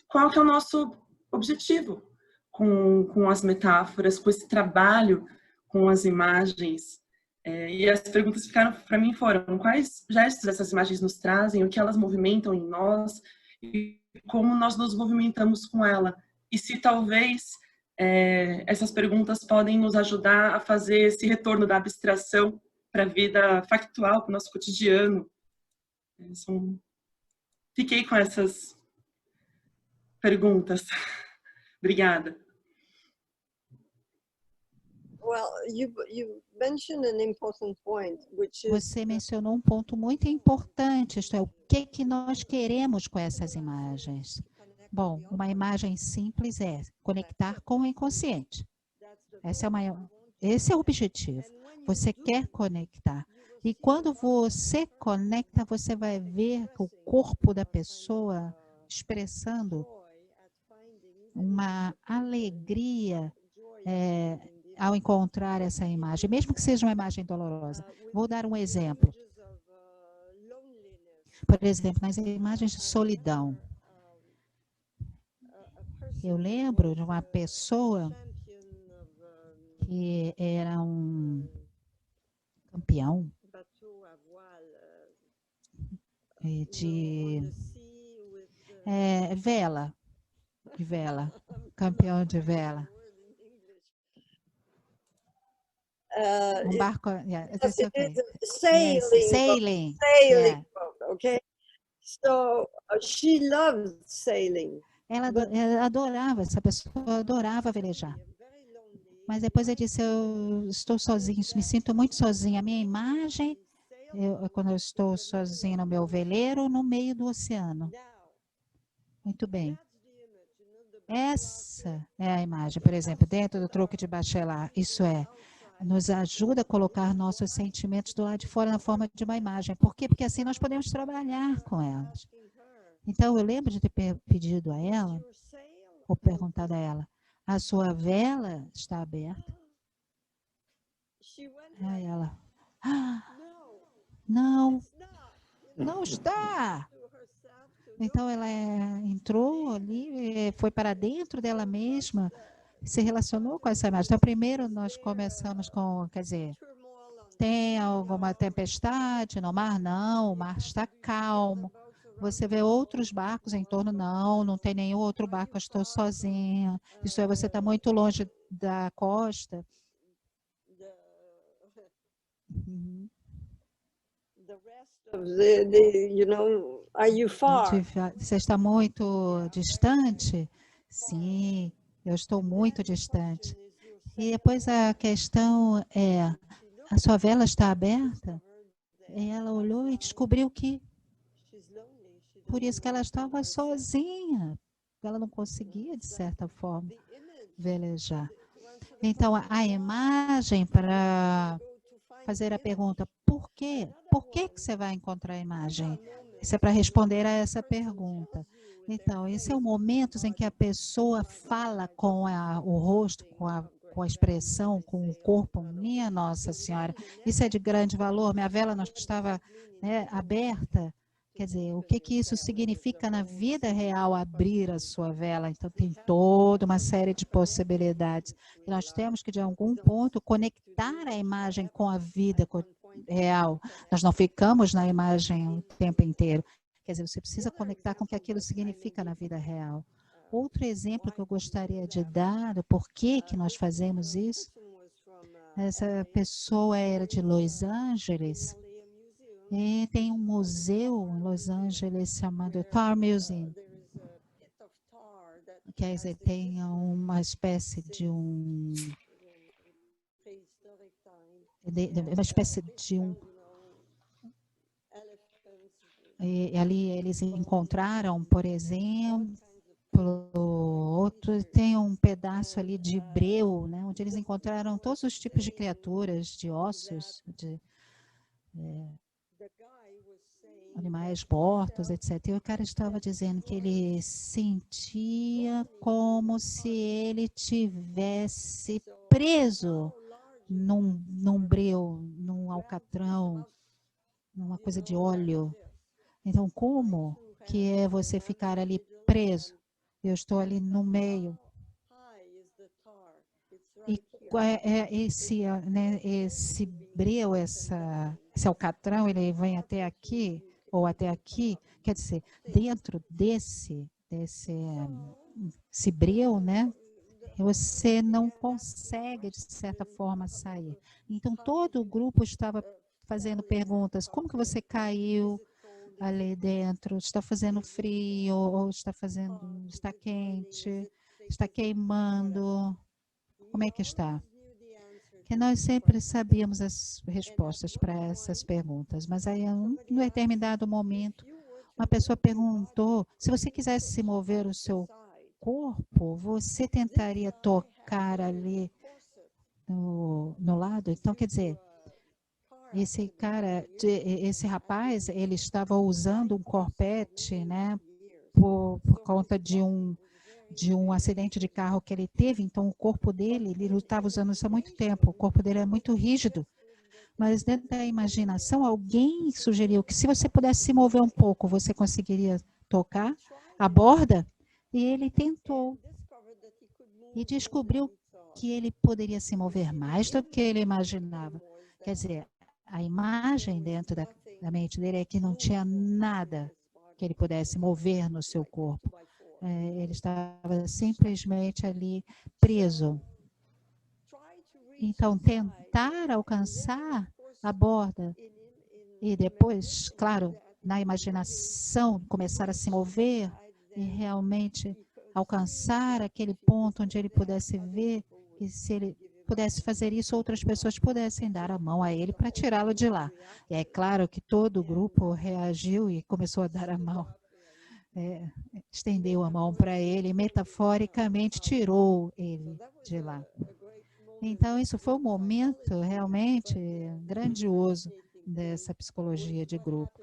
qual que é o nosso objetivo com as metáforas, com esse trabalho com as imagens. E as perguntas que ficaram para mim foram: quais gestos essas imagens nos trazem, o que elas movimentam em nós, e como nós nos movimentamos com ela. E se talvez essas perguntas podem nos ajudar a fazer esse retorno da abstração para a vida factual, para o nosso cotidiano. Fiquei com essas perguntas. Obrigada. Você mencionou um ponto muito importante, isto é, o que nós queremos com essas imagens. Bom, uma imagem simples é conectar com o inconsciente. Esse é o objetivo. Você quer conectar. E quando você conecta, você vai ver o corpo da pessoa expressando uma alegria ao encontrar essa imagem, mesmo que seja uma imagem dolorosa. Vou dar um exemplo. Por exemplo, nas imagens de solidão. Eu lembro de uma pessoa que era um campeão de vela, campeão de vela. Um barco, Yes, okay. it is sailing. Sailing. Sailing boat, okay? So she loves sailing. Ela adorava, essa pessoa adorava velejar. Mas depois eu disse, eu estou sozinho, me sinto muito sozinha. A minha imagem, quando eu estou sozinha no meu veleiro, no meio do oceano. Muito bem. Essa é a imagem, por exemplo, dentro do truque de Bachelard. Isso nos ajuda a colocar nossos sentimentos do lado de fora na forma de uma imagem. Por quê? Porque assim nós podemos trabalhar com elas. Então, eu lembro de ter pedido a ela, ou perguntado a ela, a sua vela está aberta? Aí ela, não está. Então, ela entrou ali, foi para dentro dela mesma, se relacionou com essa imagem. Então, primeiro nós começamos com, quer dizer, tem alguma tempestade no mar? Não, o mar está calmo. Você vê outros barcos em torno? Não, não tem nenhum outro barco, eu estou sozinha. Isso é, você está muito longe da costa. Are you far? Você está muito distante? Sim, eu estou muito distante. E depois a questão é, a sua vela está aberta? E ela olhou e descobriu que por isso que ela estava sozinha. Ela não conseguia, de certa forma, velejar. Então, a imagem para fazer a pergunta, por quê? Por que você vai encontrar a imagem? Isso é para responder a essa pergunta. Então, esse é o momento em que a pessoa fala com o rosto, com a expressão, com o corpo. Minha Nossa Senhora, isso é de grande valor. Minha vela não estava aberta. Quer dizer, o que isso significa na vida real, abrir a sua vela? Então, tem toda uma série de possibilidades. E nós temos que, de algum ponto, conectar a imagem com a vida real. Nós não ficamos na imagem o tempo inteiro. Quer dizer, você precisa conectar com o que aquilo significa na vida real. Outro exemplo que eu gostaria de dar, do porquê que nós fazemos isso, essa pessoa era de Los Angeles. E tem um museu em Los Angeles chamado Tar Museum. Quer dizer, tem uma espécie de E ali eles encontraram, por exemplo, tem um pedaço ali de breu, né, onde eles encontraram todos os tipos de criaturas, de ossos, de animais mortos, etc. E o cara estava dizendo que ele sentia como se ele tivesse preso num breu, num alcatrão, numa coisa de óleo. Então, como que é você ficar ali preso? Eu estou ali no meio. E esse breu, esse alcatrão, ele vem até aqui, ou até aqui, quer dizer, dentro desse breu, né? Você não consegue, de certa forma, sair. Então, todo o grupo estava fazendo perguntas. Como que você caiu ali dentro? Está fazendo frio? Ou está quente? Está queimando? Como é que está? Que nós sempre sabíamos as respostas para essas perguntas. Mas aí, em um determinado momento, uma pessoa perguntou, se você quisesse se mover o seu corpo, você tentaria tocar ali no lado? Então, quer dizer, esse rapaz, ele estava usando um corpete, né, por conta de de um acidente de carro que ele teve, então o corpo dele, ele estava usando isso há muito tempo, o corpo dele é muito rígido. Mas dentro da imaginação, alguém sugeriu que se você pudesse se mover um pouco, você conseguiria tocar a borda, e ele tentou. E descobriu que ele poderia se mover mais do que ele imaginava. Quer dizer, a imagem dentro da mente dele é que não tinha nada que ele pudesse mover no seu corpo. Ele estava simplesmente ali preso. Então, tentar alcançar a borda e depois, claro, na imaginação, começar a se mover e realmente alcançar aquele ponto onde ele pudesse ver que se ele pudesse fazer isso, outras pessoas pudessem dar a mão a ele para tirá-lo de lá. E é claro que todo o grupo reagiu e começou a dar a mão. Estendeu a mão para ele e metaforicamente tirou ele de lá. Então, isso foi um momento realmente grandioso dessa psicologia de grupo.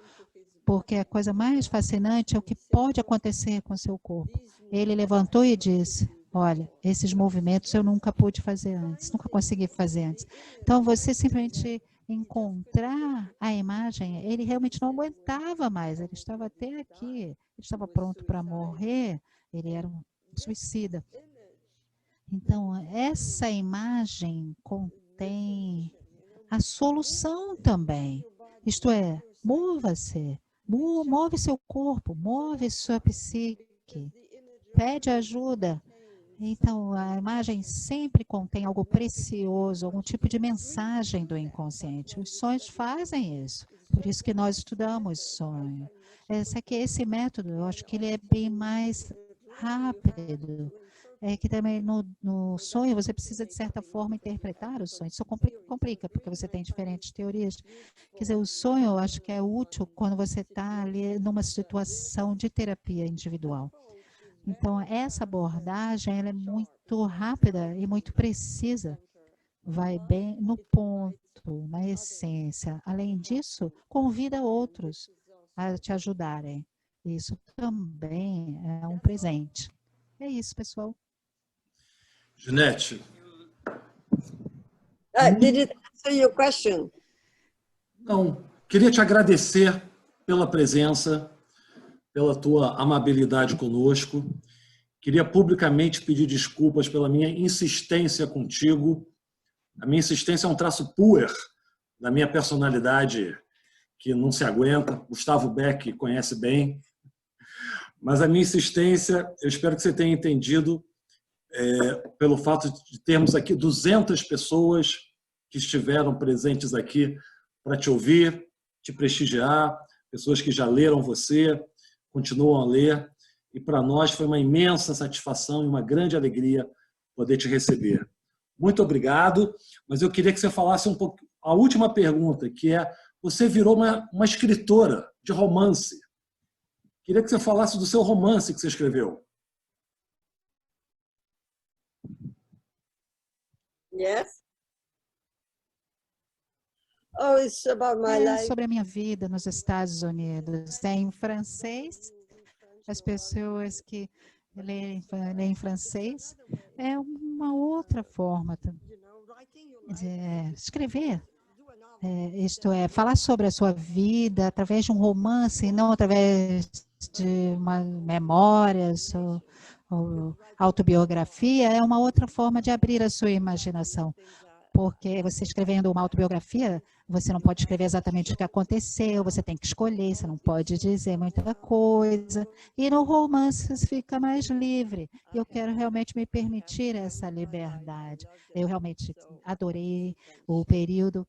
Porque a coisa mais fascinante é o que pode acontecer com o seu corpo. Ele levantou e disse, olha, esses movimentos eu nunca pude fazer antes, nunca consegui fazer antes. Então, você simplesmente encontrar a imagem, ele realmente não aguentava mais, ele estava até aqui, ele estava pronto para morrer, ele era um suicida. Então, essa imagem contém a solução também. Isto é, mova-se, move seu corpo, move sua psique, pede ajuda. Então, a imagem sempre contém algo precioso, algum tipo de mensagem do inconsciente. Os sonhos fazem isso, por isso que nós estudamos sonho. Esse método, eu acho que ele é bem mais rápido. É que também no sonho você precisa, de certa forma, interpretar o sonho. Isso complica, porque você tem diferentes teorias. Quer dizer, o sonho eu acho que é útil quando você está ali numa situação de terapia individual. Então, essa abordagem ela é muito rápida e muito precisa. Vai bem no ponto, na essência. Além disso, convida outros a te ajudarem. Isso também é um presente. É isso, pessoal. Ginete. Did it answer your question? Não. Queria te agradecer pela presença, pela tua amabilidade conosco. Queria publicamente pedir desculpas pela minha insistência contigo. A minha insistência é um traço puer da minha personalidade que não se aguenta. Gustavo Beck conhece bem. Mas a minha insistência, eu espero que você tenha entendido, pelo fato de termos aqui 200 pessoas que estiveram presentes aqui para te ouvir, te prestigiar, pessoas que já leram você, continuam a ler, e para nós foi uma imensa satisfação e uma grande alegria poder te receber. Muito obrigado, mas eu queria que você falasse um pouco, a última pergunta, que é, você virou uma escritora de romance. Queria que você falasse do seu romance que você escreveu. Yes. Oh, it's about my life. Sobre a minha vida nos Estados Unidos. É em francês. As pessoas que leem em francês é uma outra forma de escrever. Isto é, falar sobre a sua vida através de um romance, não através de memórias ou autobiografia, é uma outra forma de abrir a sua imaginação. Porque você escrevendo uma autobiografia, você não pode escrever exatamente o que aconteceu, você tem que escolher, você não pode dizer muita coisa. E no romance você fica mais livre. Eu quero realmente me permitir essa liberdade. Eu realmente adorei o período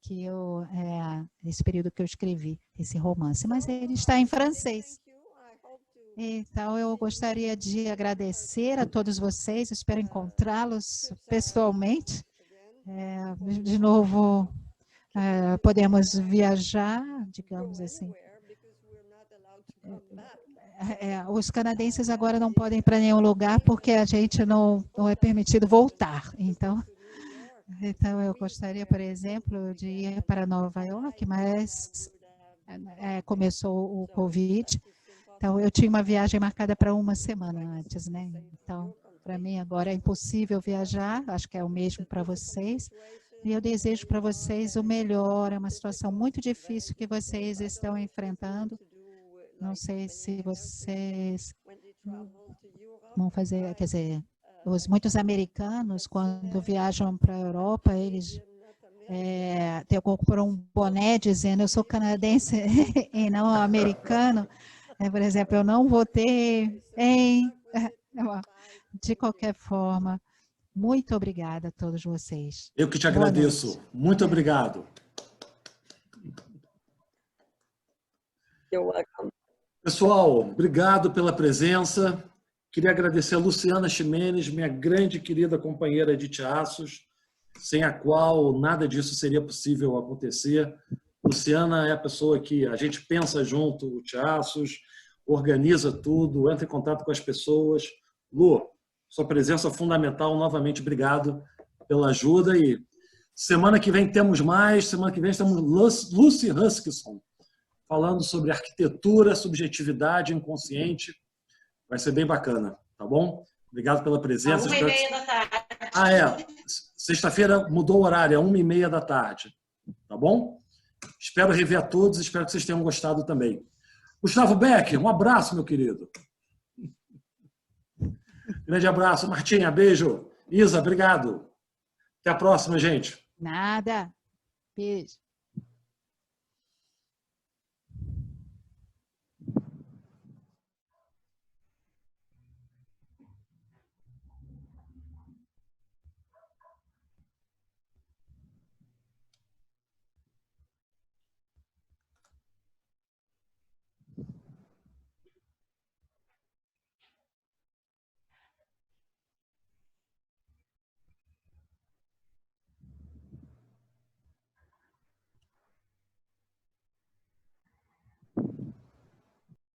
esse período que eu escrevi esse romance, mas ele está em francês. Então, eu gostaria de agradecer a todos vocês, espero encontrá-los pessoalmente. De novo, podemos viajar, digamos assim. Os canadenses agora não podem ir para nenhum lugar porque a gente não é permitido voltar. Então, eu gostaria, por exemplo, de ir para Nova York, mas começou o Covid. Então, eu tinha uma viagem marcada para uma semana antes, né? Então, Para mim agora é impossível viajar, acho que é o mesmo para vocês. E eu desejo para vocês o melhor, é uma situação muito difícil que vocês estão enfrentando. Não sei se vocês vão fazer, quer dizer, muitos americanos, quando viajam para a Europa, eles compram um boné dizendo eu sou canadense e não americano. Por exemplo, eu não votei em... De qualquer forma, muito obrigada a todos vocês. Eu que te agradeço. Muito obrigado. Pessoal, obrigado pela presença. Queria agradecer a Luciana Ximenes, minha grande querida companheira de Tiaços, sem a qual nada disso seria possível acontecer. Luciana é a pessoa que a gente pensa junto, o Tiaços, organiza tudo, entra em contato com as pessoas. Lu, sua presença fundamental, novamente obrigado pela ajuda. E semana que vem temos mais, semana que vem temos Lucy Huskinson, falando sobre arquitetura, subjetividade inconsciente. Vai ser bem bacana, tá bom? Obrigado pela presença. 1h30 da tarde. Ah, é. Sexta-feira mudou o horário, é 1h30 da tarde. Tá bom? Espero rever a todos, espero que vocês tenham gostado também. Gustavo Becker, um abraço, meu querido. Grande abraço. Martinha, beijo. Isa, obrigado. Até a próxima, gente. Nada. Beijo.